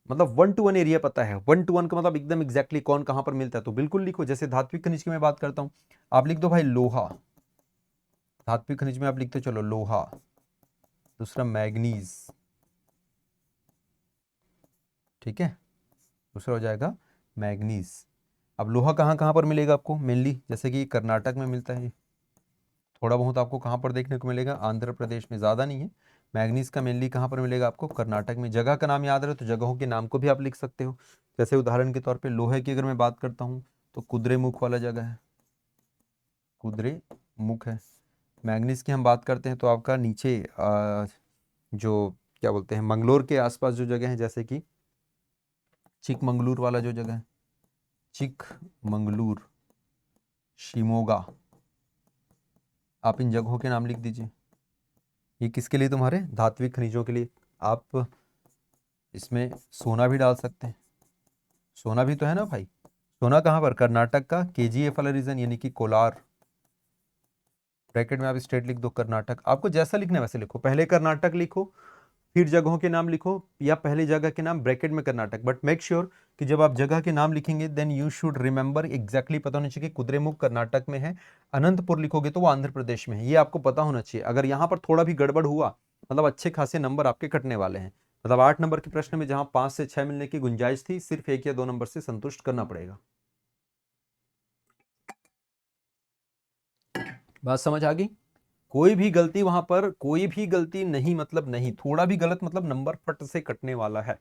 मतलब 1 to 1 एरिया पता है, 1 to 1 का मतलब एकदम एग्जैक्टली कौन कहां पर मिलता है, तो बिल्कुल लिखो। जैसे धात्विक खनिज की मैं बात करता हूं, आप लिख दो भाई लोहा, धात्विक खनिज में आप लिखते चलो लोहा। दूसरा मैग्नीज, ठीक है, दूसरा हो जाएगा मैग्नीज। अब लोहा कहाँ कहाँ पर मिलेगा आपको मेनली, जैसे कि कर्नाटक में मिलता है, थोड़ा बहुत आपको कहाँ पर देखने को मिलेगा, आंध्र प्रदेश में, ज़्यादा नहीं है। मैग्नीज का मेनली कहाँ पर मिलेगा आपको, कर्नाटक में। जगह का नाम याद रहे तो जगहों के नाम को भी आप लिख सकते हो। जैसे उदाहरण के तौर पे लोहे की अगर मैं बात करता हूँ तो कुद्रेमुख वाला जगह है, कुद्रेमुख है। मैग्नीज की हम बात करते हैं तो आपका नीचे जो क्या बोलते हैं, मंगलोर के आसपास जो जगह है, जैसे कि चिकमंगलूर वाला जो जगह है, चिकमंगलूर, शिमोगा, आप इन जगहों के नाम लिख दीजिए। ये किसके लिए, तुम्हारे धात्विक खनिजों के लिए। आप इसमें सोना भी डाल सकते हैं, सोना भी तो है ना भाई। सोना कहाँ पर, कर्नाटक का KGF वाला रीजन, यानी कि कोलार। ब्रैकेट में आप स्टेट लिख दो कर्नाटक, आपको जैसा लिखना है वैसे लिखो, पहले कर्नाटक लिखो, फिर जगहों के नाम लिखो, या पहले जगह के नाम ब्रैकेट में कर्नाटक। बट मेक श्योर कि जब आप जगह के नाम लिखेंगे then you should remember exactly, पता होना चाहिए कि कुद्रेमुख कर्नाटक में है, अनंतपुर लिखोगे तो वो आंध्र प्रदेश में है, ये आपको पता होना चाहिए। अगर यहाँ पर थोड़ा भी गड़बड़ हुआ, मतलब अच्छे खासे नंबर आपके कटने वाले हैं। मतलब 8 नंबर के प्रश्न में जहां 5 से 6 मिलने की गुंजाइश थी, सिर्फ 1 या 2 नंबर से संतुष्ट करना पड़ेगा। बात समझ आ गई। कोई भी गलती वहां पर, कोई भी गलती नहीं मतलब नहीं, थोड़ा भी गलत मतलब नंबर फट से कटने वाला है।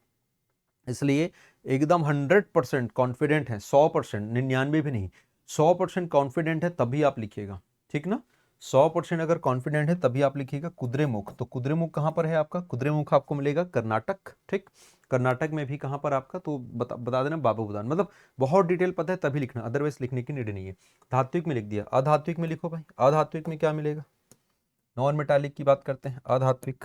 इसलिए एकदम 100% कॉन्फिडेंट है, 100%, 99 भी नहीं, 100% कॉन्फिडेंट है तभी आप लिखिएगा, ठीक ना। 100% अगर कॉन्फिडेंट है तभी आप लिखिएगा कुद्रेमुख। तो कुद्रेमुख कहां पर है आपका, कुद्रेमुख आपको मिलेगा कर्नाटक, ठीक। कर्नाटक में भी कहां पर आपका, तो बता देना बाबूबुदान, मतलब बहुत डिटेल पता है तभी लिखना, अदरवाइज लिखने की नीड नहीं है। धात्विक में लिख दिया, अधात्विक में लिखो भाई, अधात्विक में क्या मिलेगा, नॉन मेटालिक की बात करते हैं, अधात्विक।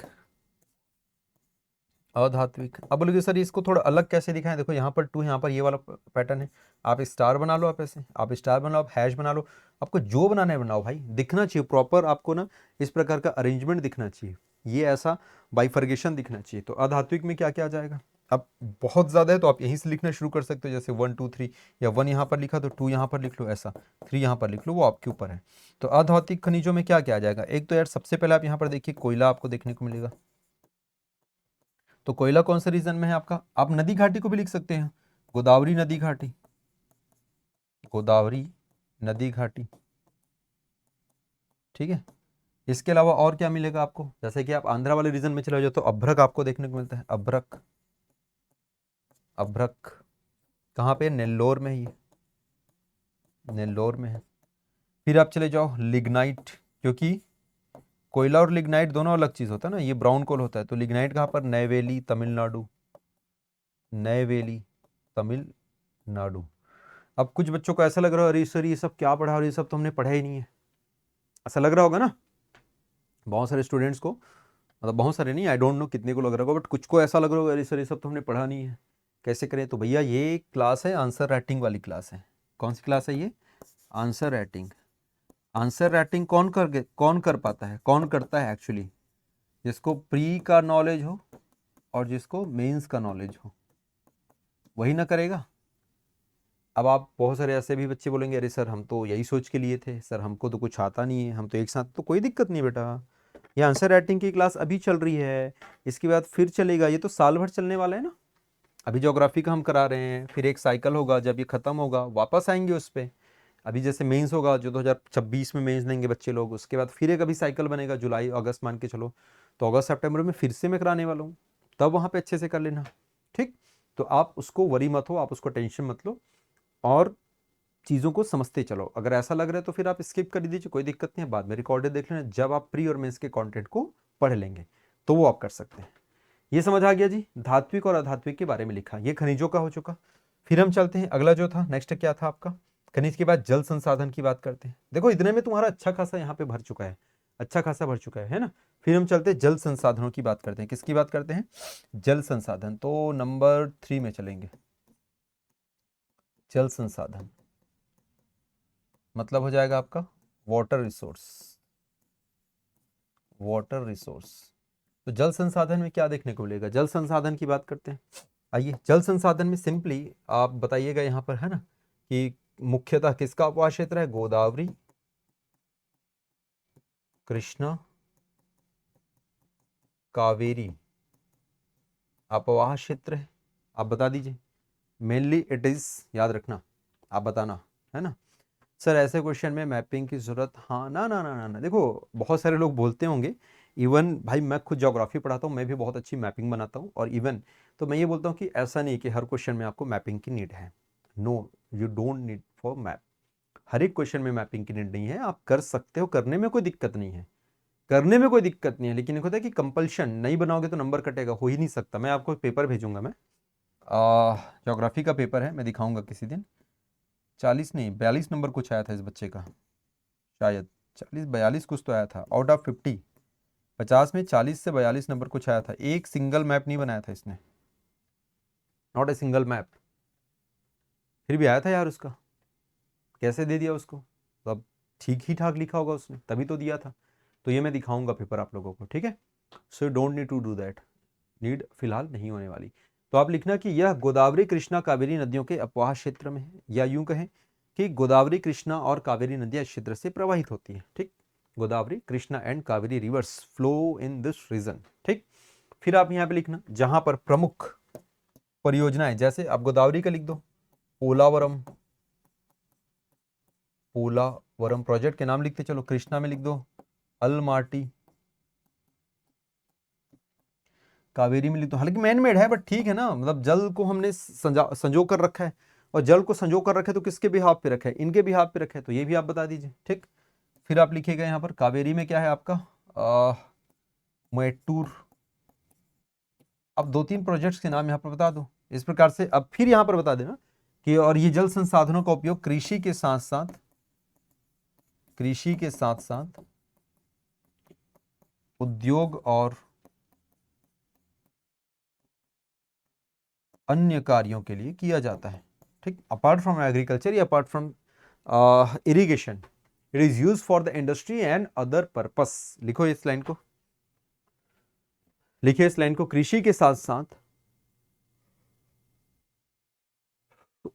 अधात्विक, अब बोलोगे सर इसको थोड़ा अलग कैसे दिखाएं, देखो यहाँ पर 2, यहाँ पर ये वाला पैटर्न है, आप स्टार बना लो, आप ऐसे आप स्टार बना लो, आप हैश बना लो, आपको जो बनाना है बनाओ भाई, दिखना चाहिए प्रॉपर, आपको ना इस प्रकार का अरेंजमेंट दिखना चाहिए। ये ऐसा बाइफर्गेशन दिखना चाहिए। तो अधात्विक में क्या क्या आ जाएगा? अब बहुत ज़्यादा है तो आप यहीं से लिखना शुरू कर सकते हो, जैसे 1 2 3, या 1 यहाँ पर लिखा तो 2 यहाँ पर लिख लो, ऐसा 3 यहाँ पर लिख लो, वो आपके ऊपर है। तो अधात्विक खनिजों में क्या क्या आ जाएगा? एक तो यार सबसे पहले आप यहाँ पर देखिए कोयला आपको देखने को मिलेगा। तो कोयला कौन से रीजन में है आपका? आप नदी घाटी को भी लिख सकते हैं, गोदावरी नदी घाटी, गोदावरी नदी घाटी, ठीक है। इसके अलावा और क्या मिलेगा आपको? जैसे कि आप आंध्रा वाले रीजन में चले जाओ तो अभ्रक आपको देखने को मिलता है, अभ्रक, अभ्रक कहाँ पे? नेल्लोर में, ही नेल्लोर में है। फिर आप चले जाओ लिग्नाइट, क्योंकि कोयला और लिग्नाइट दोनों अलग चीज होता है ना, ये ब्राउन कोल होता है। तो लिग्नाइट कहाँ पर? नैवेली तमिलनाडु, नैवेली तमिलनाडु। अब कुछ बच्चों को ऐसा लग रहा है अरे सर ये सब क्या पढ़ा, और ये सब तो हमने पढ़ा ही नहीं है, ऐसा लग रहा होगा ना बहुत सारे स्टूडेंट्स को, मतलब बहुत सारे नहीं, आई डोंट नो कितने को लग रहा होगा, बट कुछ को ऐसा लग रहा होगा अरे सर ये सब तो हमने पढ़ा नहीं है, कैसे करें? तो भैया ये क्लास है आंसर राइटिंग वाली क्लास है। कौन सी क्लास है ये? Answer writing. आंसर राइटिंग कौन कर पाता है, कौन करता है एक्चुअली? जिसको प्री का नॉलेज हो और जिसको मेंस का नॉलेज हो, वही ना करेगा। अब आप बहुत सारे ऐसे भी बच्चे बोलेंगे अरे सर हम तो यही सोच के लिए थे, सर हमको तो कुछ आता नहीं है, हम तो एक साथ, तो कोई दिक्कत नहीं बेटा, ये आंसर राइटिंग की क्लास अभी चल रही है, इसके बाद फिर चलेगा, ये तो साल भर चलने वाला है ना। अभी ज्योग्राफी का हम करा रहे हैं, फिर एक साइकिल होगा, जब ये खत्म होगा वापस आएंगे उस पर। अभी जैसे मेंस होगा जो 2026 में मेंस देंगे बच्चे लोग, उसके बाद फिर एक अभी साइकिल बनेगा जुलाई अगस्त मान के चलो, तो अगस्त सितंबर में फिर से मैं कराने वाला हूँ, तब वहाँ पे अच्छे से कर लेना, ठीक। तो आप उसको वरी मत हो, आप उसको टेंशन मत लो, और चीज़ों को समझते चलो। अगर ऐसा लग रहा है तो फिर आप स्किप कर दीजिए, कोई दिक्कत नहीं है, बाद में रिकॉर्डेड देख लेना, जब आप प्री और मेंस के कंटेंट को पढ़ लेंगे तो वो आप कर सकते हैं। ये समझ आ गया जी, धात्विक और अधात्विक के बारे में लिखा, ये खनिजों का हो चुका। फिर हम चलते हैं अगला जो था, नेक्स्ट क्या था आपका? खनिज के बाद जल संसाधन की बात करते हैं। देखो इतने में तुम्हारा अच्छा खासा यहाँ पे भर चुका है, अच्छा खासा भर चुका है ना। फिर हम चलते हैं जल संसाधनों की बात करते हैं। किसकी बात करते हैं? जल संसाधन। तो नंबर 3 में चलेंगे, जल संसाधन मतलब हो जाएगा आपका वाटर रिसोर्स, वाटर रिसोर्स। तो जल संसाधन में क्या देखने को मिलेगा? जल संसाधन की बात करते हैं। आइए, जल संसाधन में सिंपली आप बताइएगा यहाँ पर, है ना, कि मुख्यतः किसका अपवाह क्षेत्र है? गोदावरी, कृष्णा, कावेरी अपवाह क्षेत्र है। आप बता दीजिए, मेनली इट इज, याद रखना, आप बताना, है ना। सर ऐसे क्वेश्चन में मैपिंग की जरूरत, हाँ ना ना ना ना ना, देखो बहुत सारे लोग बोलते होंगे, इवन भाई मैं खुद ज्योग्राफी पढ़ाता हूँ, मैं भी बहुत अच्छी मैपिंग बनाता हूँ, और इवन तो मैं ये बोलता हूँ कि ऐसा नहीं कि हर क्वेश्चन में आपको मैपिंग की नीड है। No, you don't need for map. हर एक क्वेश्चन में मैपिंग की नीड नहीं है, आप कर सकते हो, करने में कोई दिक्कत नहीं है, करने में कोई दिक्कत नहीं है, लेकिन एक होता है कि कंपल्शन, नहीं बनाओगे तो नंबर कटेगा, हो ही नहीं सकता। मैं आपको पेपर भेजूंगा, मैं ज्योग्राफी का पेपर है, मैं दिखाऊंगा किसी दिन। 40 नहीं 42 नंबर कुछ आया था इस बच्चे का, शायद 40 42 कुछ तो आया था, आउट ऑफ 50, 50 में 40 से 42 नंबर कुछ आया था। एक सिंगल मैप नहीं बनाया था इसने, नॉट ए सिंगल मैप, फिर भी आया था यार उसका, कैसे दे दिया उसको? तो अब ठीक ही ठाक लिखा होगा उसने, तभी तो दिया था। तो ये मैं दिखाऊंगा पेपर आप लोगों को, ठीक है। So you don't need to do that, need फिलहाल नहीं होने वाली। तो आप लिखना कि यह गोदावरी कृष्णा कावेरी नदियों के अपवाह क्षेत्र में है, या यूं कहें कि गोदावरी कृष्णा और कावेरी नदियां इस क्षेत्र से प्रवाहित होती हैं, ठीक। Godavari Krishna and Kaveri rivers flow in this region, ठीक। फिर आप यहाँ पे लिखना जहां पर प्रमुख परियोजनाएं, जैसे आप गोदावरी का लिख दो पोलावरम, पोलावरम प्रोजेक्ट के नाम लिखते चलो। कृष्णा में लिख दो अलमाटी, कावेरी में लिख दो, हालांकि मैन मेड है बट ठीक है ना, मतलब जल को हमने संजो कर रखा है, और जल को संजो कर रखा है तो किसके बिहाफ पे रखा है? इनके बिहाफ पे रखा है, तो ये भी आप बता दीजिए, ठीक। फिर आप लिखिएगा यहाँ पर कावेरी में क्या है आपका, मैटूर। अब 2-3 प्रोजेक्ट्स के नाम यहाँ पर बता दो इस प्रकार से। अब फिर यहाँ पर बता देना कि और ये जल संसाधनों का उपयोग कृषि के साथ साथ, कृषि के साथ साथ उद्योग और अन्य कार्यों के लिए किया जाता है, ठीक। अपार्ट फ्रॉम एग्रीकल्चर या apart from irrigation, it is use for the industry and other purpose. लिखो इस लाइन को, लिखिए इस लाइन को, कृषि के साथ साथ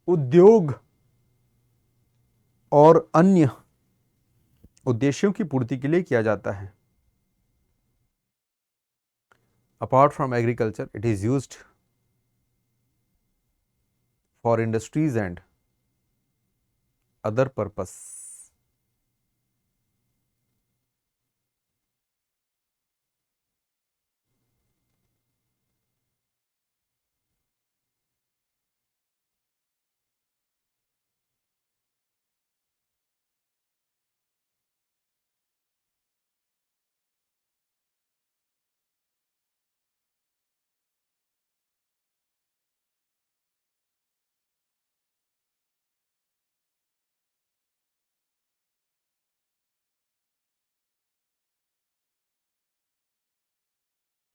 उद्योग और अन्य उद्देश्यों की पूर्ति के लिए किया जाता है। Apart from agriculture it is used for industries and other purpose.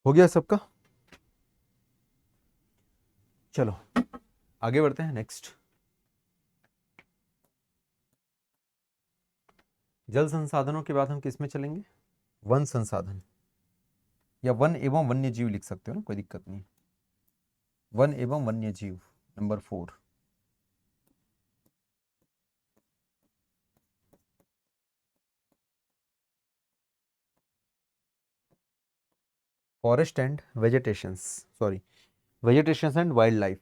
हो गया सबका? चलो आगे बढ़ते हैं। नेक्स्ट, जल संसाधनों के बाद हम किस में चलेंगे? वन संसाधन, या वन एवं वन्य जीव लिख सकते हो ना, कोई दिक्कत नहीं। वन एवं वन्य जीव number 4। Forest and vegetations, sorry, vegetations and wild life,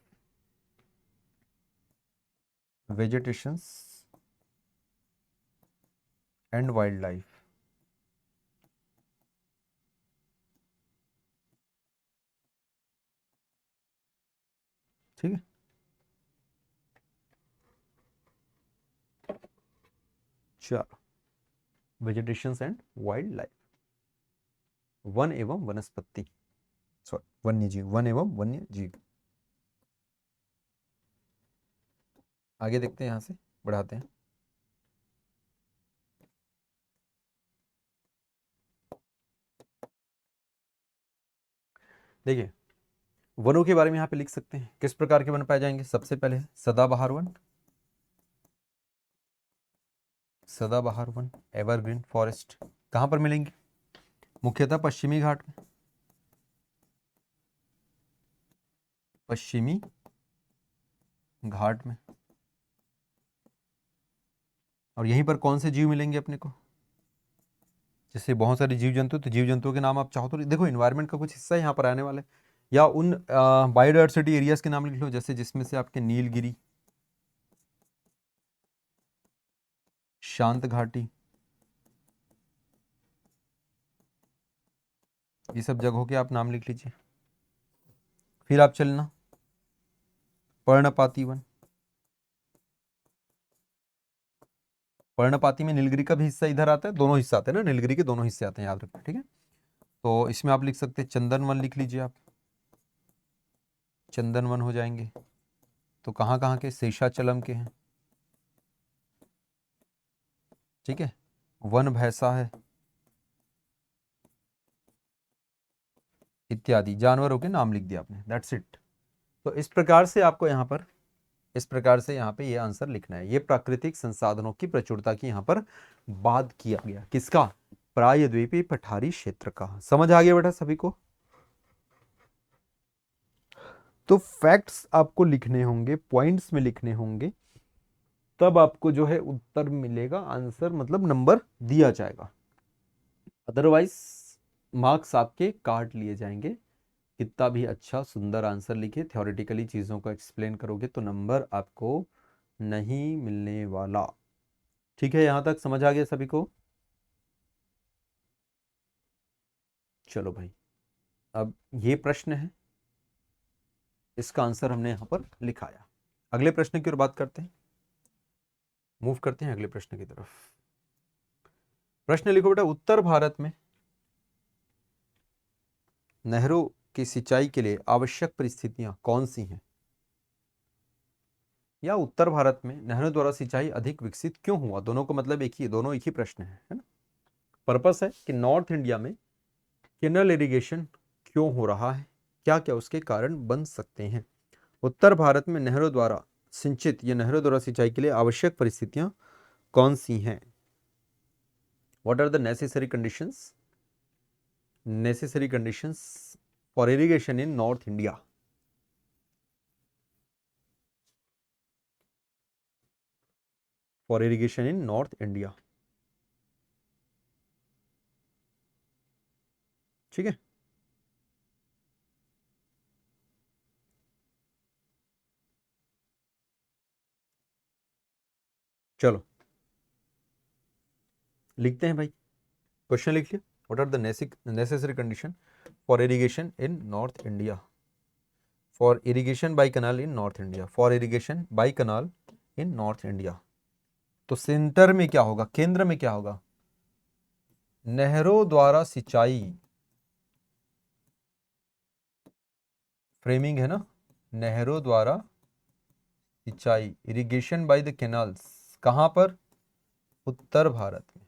vegetations and wild life. ठीक है, चलो, vegetations and wild life, one एवं वनस्पति, सॉरी वन्य जीव, वन एवं वन्य जीव। आगे देखते हैं, यहां से बढ़ाते हैं। देखिए, वनों के बारे में यहाँ पे लिख सकते हैं, किस प्रकार के वन पाए जाएंगे? सबसे पहले सदाबहार वन, सदाबहार वन, एवरग्रीन फॉरेस्ट। कहाँ पर मिलेंगे? मुख्यतः पश्चिमी घाट में, पश्चिमी घाट में। और यहीं पर कौन से जीव मिलेंगे अपने को? जैसे बहुत सारे जीव जंतु, तो जीव जंतुओं के नाम आप चाहो तो देखो, इन्वायरमेंट का कुछ हिस्सा यहाँ पर आने वाले, या उन बायोडाइवर्सिटी एरियाज के नाम लिख लो, जैसे जिसमें से आपके नीलगिरी, शांत घाटी, ये सब जगहों के आप नाम लिख लीजिए। फिर आप चलना पर्णपाती वन, पर्णपाती में नीलगिरी का भी हिस्सा इधर आता है, दोनों हिस्से आते हैं ना, नीलगिरी के दोनों हिस्से आते हैं, याद रखना, ठीक है। तो इसमें आप लिख सकते हैं चंदन वन, लिख लीजिए आप, चंदन वन हो जाएंगे। तो कहाँ कहाँ के? शेषाचलम के हैं, ठीक है। वन भैंसा है, इत्यादि जानवरों के नाम लिख दिया आपने, दैट्स इट। तो इस प्रकार से आपको यहाँ पर, इस प्रकार से यहाँ पे ये आंसर लिखना है। ये प्राकृतिक संसाधनों की प्रचुरता की यहाँ पर बात किया गया, किसका? प्रायद्वीपीय पठारी क्षेत्र का। समझ आ गया बेटा सभी को? तो फैक्ट्स आपको लिखने होंगे, पॉइंट्स में लिखने होंगे, तब आपको जो है उत्तर मिलेगा, आंसर मतलब नंबर दिया जाएगा। अदरवाइज मार्क्स आपके काट लिए जाएंगे। कितना भी अच्छा सुंदर आंसर लिखे, थ्योरेटिकली चीजों को एक्सप्लेन करोगे तो नंबर आपको नहीं मिलने वाला। ठीक है, यहां तक समझ आ गया सभी को? चलो भाई, अब ये प्रश्न है, इसका आंसर हमने यहां पर लिखाया। अगले प्रश्न की ओर बात करते हैं, मूव करते हैं अगले प्रश्न की तरफ। प्रश्न लिखो बेटा, उत्तर भारत में नहरों की सिंचाई के लिए आवश्यक परिस्थितियां कौन सी हैं? या उत्तर भारत में नहरों द्वारा सिंचाई अधिक विकसित क्यों हुआ? दोनों को मतलब एक ही, दोनों एक ही प्रश्न है ना। पर्पस है कि नॉर्थ इंडिया में कैनल इरिगेशन क्यों हो रहा है, क्या क्या उसके कारण बन सकते हैं। उत्तर भारत में नहरों द्वारा सिंचित या नहरों द्वारा सिंचाई के लिए आवश्यक परिस्थितियां कौन सी हैं? What are the necessary conditions? Necessary conditions for irrigation in North India. For irrigation in North India. ठीक है, चलो लिखते हैं भाई, क्वेश्चन लिख लिया। What are the necessary condition for irrigation in North India? For irrigation by canal in North India, for irrigation by canal in North India. तो centre में क्या होगा, केंद्र में क्या होगा? नहरों द्वारा सिंचाई, फ्रेमिंग है ना, नहरों द्वारा सिंचाई, इरिगेशन बाय द कैनाल्स, कहां पर? उत्तर भारत में।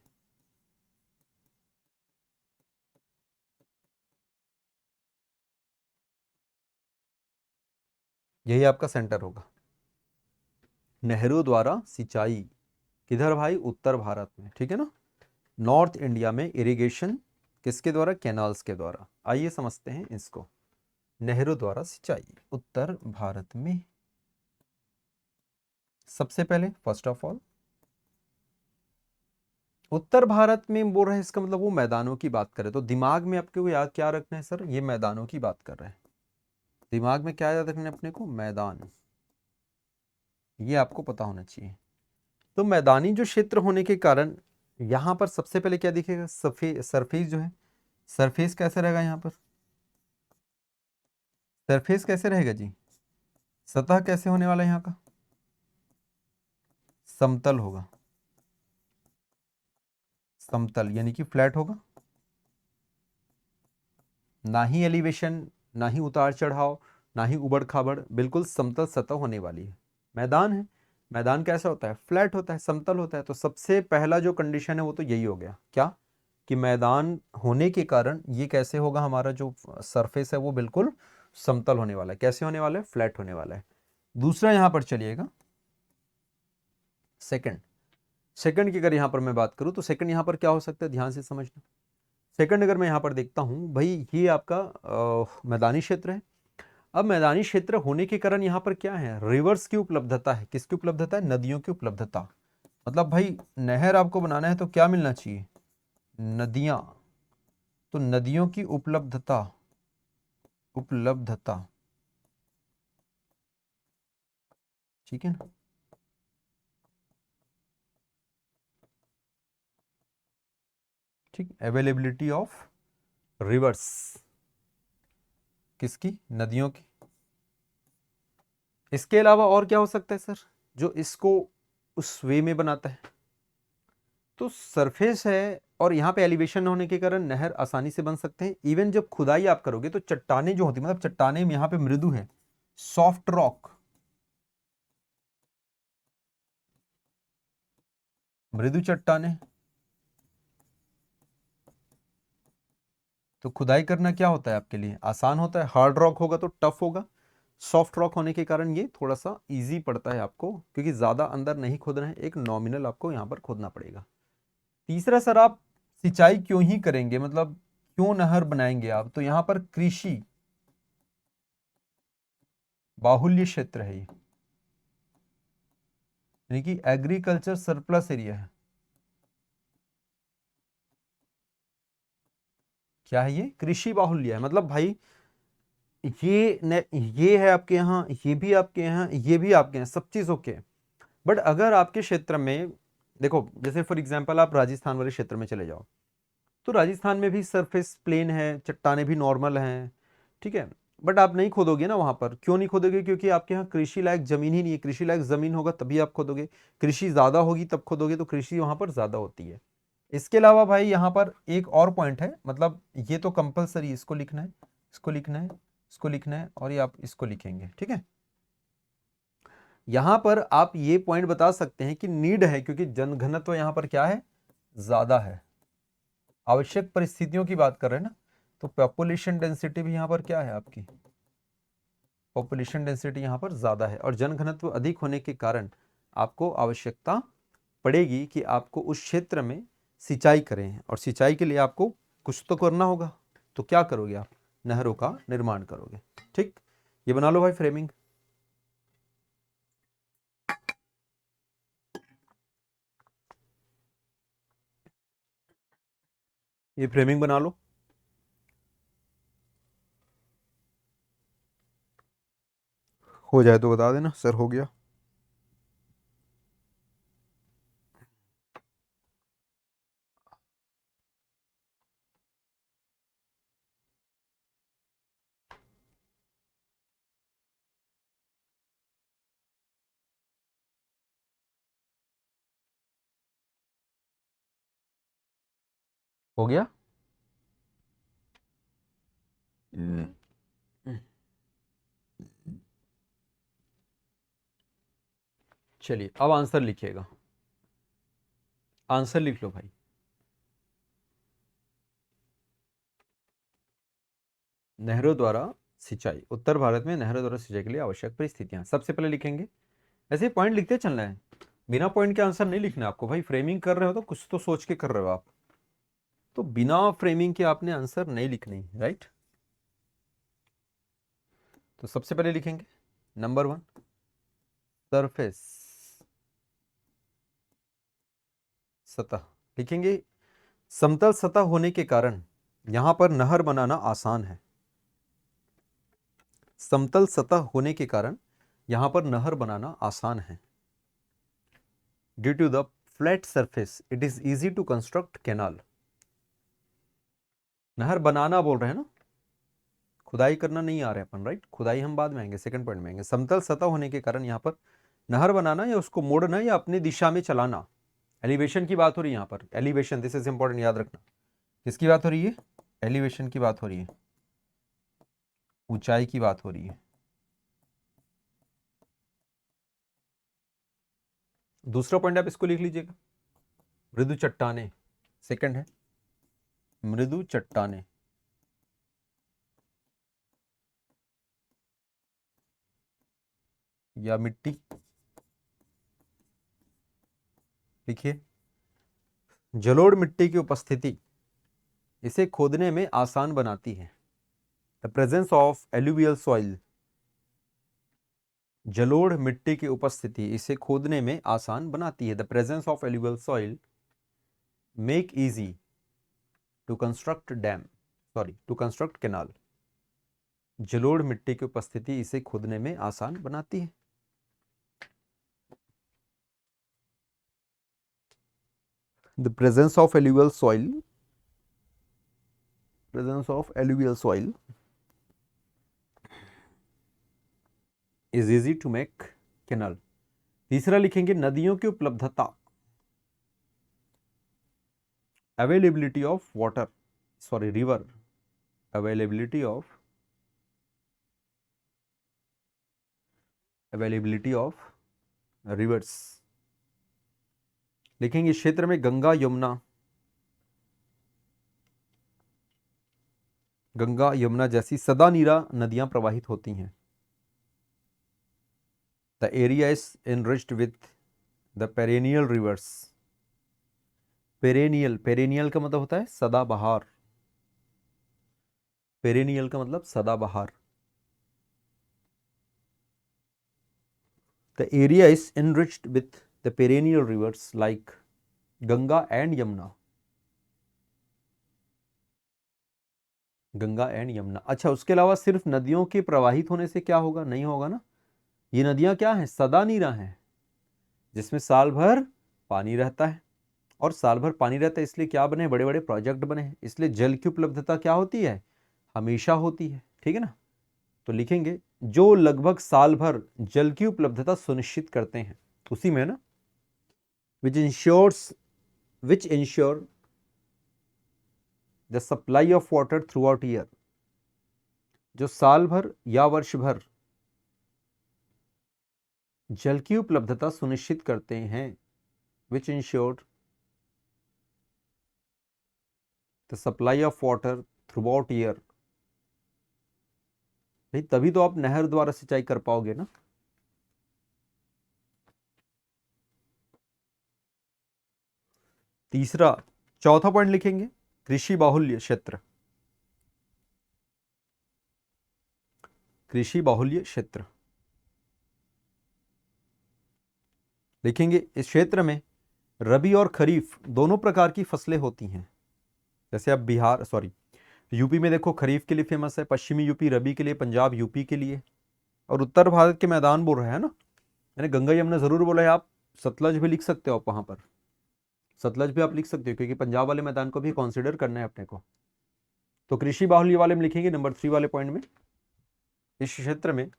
यही आपका सेंटर होगा, नहरों द्वारा सिंचाई, किधर भाई? उत्तर भारत में। ठीक है ना, नॉर्थ इंडिया में इरिगेशन किसके द्वारा? कैनाल्स के द्वारा। आइए समझते हैं इसको, नहरों द्वारा सिंचाई उत्तर भारत में। सबसे पहले फर्स्ट ऑफ ऑल उत्तर भारत में बोल रहे हैं, इसका मतलब वो मैदानों की बात करें तो दिमाग में आपको याद क्या रखना है सर? ये मैदानों की बात कर रहे हैं, दिमाग में क्या याद रखना है अपने को? मैदान, ये आपको पता होना चाहिए। तो मैदानी जो क्षेत्र होने के कारण यहां पर सबसे पहले क्या दिखेगा? सरफेस जो है, सरफेस कैसे रहेगा यहाँ पर? सरफेस कैसे रहेगा जी? सतह कैसे होने वाला है यहाँ का? समतल होगा, समतल यानी कि फ्लैट होगा, ना ही एलिवेशन, ना ही उतार चढ़ाव, ना ही उबड़ खाबड़, बिल्कुल समतल सतह होने वाली है। मैदान है, मैदान कैसा होता है? फ्लैट होता है, समतल होता है। तो सबसे पहला जो कंडीशन है वो तो यही हो गया, क्या? कि मैदान होने के कारण ये कैसे होगा? हमारा जो सरफेस है वो बिल्कुल समतल होने वाला है। कैसे होने वाला है? फ्लैट होने वाला है। दूसरा यहां पर चलिएगा सेकंड, सेकंड की अगर यहां पर मैं बात करूं तो सेकंड यहां पर क्या हो सकता है? ध्यान से समझना। सेकंड अगर मैं यहां पर देखता हूं भाई, ये आपका मैदानी क्षेत्र है। अब मैदानी क्षेत्र होने के कारण यहाँ पर क्या है? रिवर्स की उपलब्धता है। किसकी उपलब्धता है? नदियों की उपलब्धता। मतलब भाई नहर आपको बनाना है तो क्या मिलना चाहिए? नदियां। तो नदियों की उपलब्धता, उपलब्धता, ठीक है ना? ठीक, अवेलेबिलिटी ऑफ रिवर्स, किसकी? नदियों की। इसके अलावा और क्या हो सकता है सर जो इसको उस वे में बनाता है? तो सरफेस है और यहाँ पे एलिवेशन होने के कारण नहर आसानी से बन सकते हैं। इवन जब खुदाई आप करोगे तो चट्टाने जो होती है, मतलब चट्टाने में यहाँ पे मृदु है, सॉफ्ट रॉक, मृदु चट्टाने, तो खुदाई करना क्या होता है आपके लिए? आसान होता है। हार्ड रॉक होगा तो टफ होगा, सॉफ्ट रॉक होने के कारण ये थोड़ा सा इजी पड़ता है आपको, क्योंकि ज्यादा अंदर नहीं खोदना है, एक नॉमिनल आपको यहाँ पर खोदना पड़ेगा। तीसरा सर, आप सिंचाई क्यों ही करेंगे, मतलब क्यों नहर बनाएंगे आप? तो यहाँ पर कृषि बाहुल्य क्षेत्र है ये, यानी कि एग्रीकल्चर सरप्लस एरिया है। क्या है ये? कृषि बाहुल्य है। मतलब भाई ये है आपके यहाँ, ये भी आपके यहाँ, ये भी आपके यहाँ, सब चीज ओके। बट अगर आपके क्षेत्र में देखो, जैसे फॉर एग्जांपल आप राजस्थान वाले क्षेत्र में चले जाओ, तो राजस्थान में भी सरफेस प्लेन है, चट्टाने भी नॉर्मल हैं, ठीक है। बट आप नहीं खोदोगे ना वहां पर। क्यों नहीं खोदोगे? क्योंकि आपके यहाँ कृषि लायक जमीन ही नहीं है। कृषि लायक जमीन होगा तभी आप खोदोगे, कृषि ज्यादा होगी तब खोदोगे, तो कृषि वहां पर ज्यादा होती है। इसके अलावा भाई यहाँ पर एक और पॉइंट है, मतलब ये तो कंपलसरी, इसको लिखना है, इसको लिखना है, इसको लिखना है, और ये आप इसको लिखेंगे, ठीक है। यहां पर आप ये पॉइंट बता सकते हैं कि नीड है, क्योंकि जनघनत्व यहां पर क्या है? ज्यादा है। आवश्यक परिस्थितियों की बात कर रहे हैं ना, तो पॉपुलेशन डेंसिटी भी यहां पर क्या है आपकी? पॉपुलेशन डेंसिटी यहां पर ज्यादा है, और जनघनत्व अधिक होने के कारण आपको आवश्यकता पड़ेगी कि आपको उस क्षेत्र में सिंचाई करें, और सिंचाई के लिए आपको कुछ तो करना होगा। तो क्या करोगे आप? नहरों का निर्माण करोगे। ठीक, ये बना लो भाई फ्रेमिंग। ये फ्रेमिंग बना लो। हो जाए तो बता देना सर हो गया। हो गया। चलिए अब आंसर लिखिएगा। आंसर लिख लो भाई। नहरों द्वारा सिंचाई, उत्तर भारत में नहरों द्वारा सिंचाई के लिए आवश्यक परिस्थितियां। सबसे पहले लिखेंगे, ऐसे पॉइंट लिखते चलना है, बिना पॉइंट के आंसर नहीं लिखना आपको भाई। फ्रेमिंग कर रहे हो तो कुछ तो सोच के कर रहे हो आप, तो बिना फ्रेमिंग के आपने आंसर नहीं लिखनी, राइट। तो सबसे पहले लिखेंगे नंबर 1, सरफेस, सतह। लिखेंगे समतल सतह होने के कारण यहां पर नहर बनाना आसान है। समतल सतह होने के कारण यहां पर नहर बनाना आसान है। Due to the flat surface it is easy to construct canal. नहर बनाना बोल रहे हैं ना, खुदाई करना नहीं आ रहा है अपन, राइट। खुदाई हम बाद में आएंगे, सेकंड पॉइंट में आएंगे। समतल सतह होने के कारण यहां पर नहर बनाना या उसको मोड़ना या अपनी दिशा में चलाना। एलिवेशन की बात हो रही है यहां पर, एलिवेशन, दिस इज इंपॉर्टेंट, याद रखना। किसकी बात हो रही है? एलिवेशन की बात हो रही है, ऊंचाई की बात हो रही है। दूसरा पॉइंट आप इसको लिख लीजिएगा, मृदु चट्टाने। सेकंड है मृदु चट्टाने। या मिट्टी, लिखिए जलोढ़ मिट्टी की उपस्थिति इसे खोदने में आसान बनाती है। The presence of alluvial soil, जलोढ़ मिट्टी की उपस्थिति इसे खोदने में आसान बनाती है। The presence of alluvial soil make easy to construct dam, sorry to construct canal. जलोढ़ मिट्टी की उपस्थिति इसे खोदने में आसान बनाती है। The presence of alluvial soil, presence of alluvial soil is easy to make canal। तीसरा लिखेंगे नदियों की उपलब्धता, availability of water, sorry river, availability of reverse. लिखेंगे इस क्षेत्र में गंगा यमुना जैसी सदा नीरा नदियां प्रवाहित होती हैं। The area is enriched with the perennial reverse. Perennial का मतलब होता है सदाबहार, पेरेनियल का मतलब सदाबहार। The area is enriched with the perennial reverse like Ganga and Yamuna, Ganga and Yamuna. अच्छा, उसके अलावा सिर्फ नदियों के प्रवाहित होने से क्या होगा? नहीं होगा ना। ये नदियां क्या हैं? सदा नीरा हैं, जिसमें साल भर पानी रहता है। और साल भर पानी रहता है इसलिए क्या बने? बड़े बड़े प्रोजेक्ट बने हैं। इसलिए जल की उपलब्धता क्या होती है? हमेशा होती है, ठीक है ना। तो लिखेंगे जो लगभग साल भर जल की उपलब्धता सुनिश्चित करते हैं, उसी में ना, which ensure the supply of water throughout year, जो साल भर या वर्ष भर जल की उपलब्धता सुनिश्चित करते हैं। Which ensure the supply of water throughout year. भाई तभी तो आप नहर द्वारा सिंचाई कर पाओगे ना। चौथा पॉइंट लिखेंगे कृषि बाहुल्य क्षेत्र। कृषि बाहुल्य क्षेत्र लिखेंगे। इस क्षेत्र में रबी और खरीफ दोनों प्रकार की फसलें होती हैं। जैसे अब बिहार यूपी में देखो खरीफ के लिए फेमस है, पश्चिमी यूपी रबी के लिए, पंजाब यूपी के लिए, और उत्तर भारत के मैदान बोल रहे हैं ना, मैंने गंगा यमुना जरूर बोला है, आप सतलज भी लिख सकते हो, आप वहां पर सतलज भी आप लिख सकते हो, क्योंकि पंजाब वाले मैदान को भी कंसीडर करना है अपने को। तो कृषि बाहुल्य वाले में लिखेंगे नंबर 3 वाले पॉइंट में, इस क्षेत्र में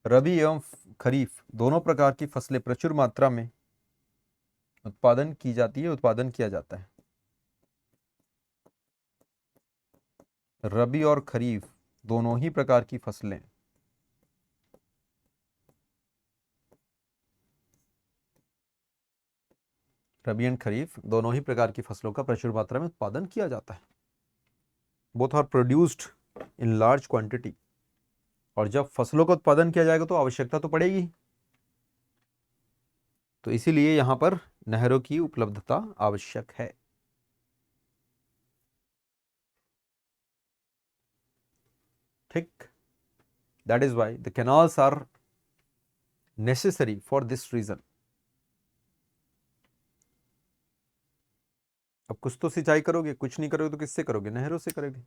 रबी एवं खरीफ दोनों प्रकार की फसलें प्रचुर मात्रा में उत्पादन की जाती है, उत्पादन किया जाता है। रबी और खरीफ दोनों ही प्रकार की फसलें रबी एंड खरीफ दोनों ही प्रकार की फसलों का प्रचुर मात्रा में उत्पादन किया जाता है। Both are produced in large quantity. और जब फसलों का उत्पादन किया जाएगा तो आवश्यकता तो पड़ेगी, तो इसीलिए यहां पर नहरों की उपलब्धता आवश्यक है। ठीक, that is why the canals are necessary for this region. अब कुछ तो सिंचाई करोगे, कुछ नहीं करोगे तो किससे करोगे? नहरों से करोगे।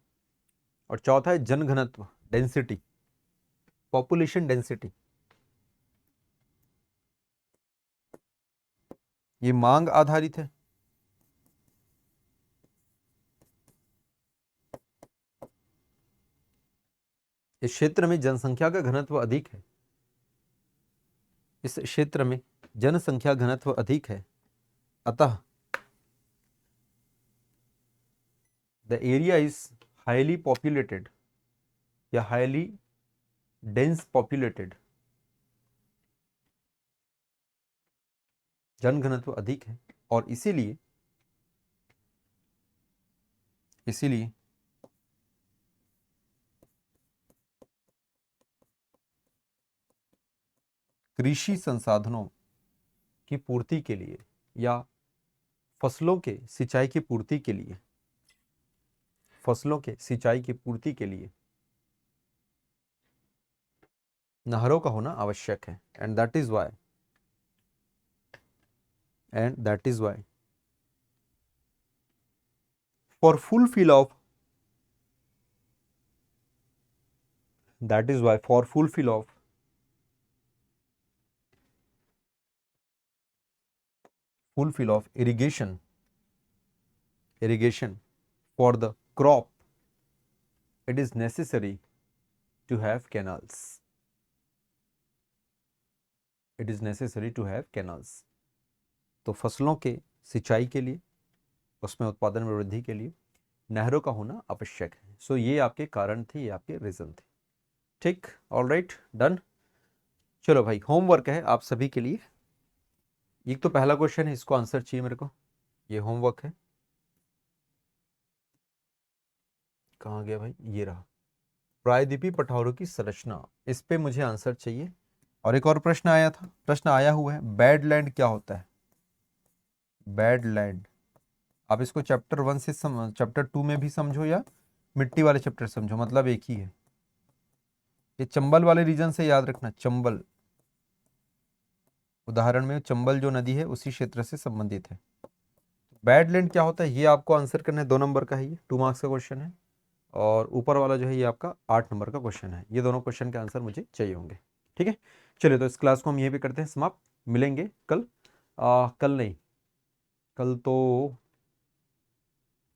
और चौथा है जनघनत्व, डेंसिटी, पॉपुलेशन डेंसिटी। ये मांग आधारित है। इस क्षेत्र में जनसंख्या का घनत्व अधिक है, इस क्षेत्र में जनसंख्या घनत्व अधिक है, अतः the area is highly populated या हाईली डेंस पॉपुलेटेड। जनघनत्व अधिक है और इसीलिए कृषि संसाधनों की पूर्ति के लिए या फसलों के सिंचाई की पूर्ति के लिए, फसलों के सिंचाई की पूर्ति के लिए नहरों का होना आवश्यक है। And that is why for fulfill of for fulfill of irrigation for the crop, it is necessary to have canals. It is necessary to have canals. तो फसलों के सिंचाई के लिए, उसमें उत्पादन में वृद्धि के लिए नहरों का होना आवश्यक है। सो ये आपके कारण थे, ये आपके रीजन थे। ठीक, ऑल राइट, डन। चलो भाई, होमवर्क है आप सभी के लिए। एक तो पहला क्वेश्चन है, इसको आंसर चाहिए मेरे को, ये होमवर्क है। कहाँ गया भाई, ये रहा, प्रायद्वीपीय पठारों की संरचना, इस पे मुझे आंसर चाहिए। और एक और प्रश्न आया था, प्रश्न आया हुआ है, बैडलैंड क्या होता है? बैडलैंड, आप इसको चैप्टर 1 से चैप्टर 2 में भी समझो या मिट्टी वाले चैप्टर समझो, मतलब एक ही है। ये चंबल वाले रीजन से याद रखना, चंबल उदाहरण में चंबल जो नदी है उसी क्षेत्र से संबंधित है। बैडलैंड क्या होता है ये आपको आंसर करना है, 2 नंबर का है ये, 2 मार्क्स का क्वेश्चन है। और ऊपर वाला जो है ये आपका 8 नंबर का क्वेश्चन है। ये दोनों क्वेश्चन के आंसर मुझे चाहिए होंगे। ठीक है, चलिए तो इस क्लास को हम यहीं पे करते हैं समाप्त। मिलेंगे कल, कल नहीं,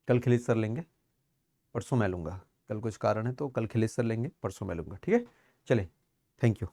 कल खिलीज सर लेंगे, परसों मैं लूँगा। कल कुछ कारण है तो कल खिलीज सर लेंगे, परसों मैं लूँगा। ठीक है, चलिए, थैंक यू।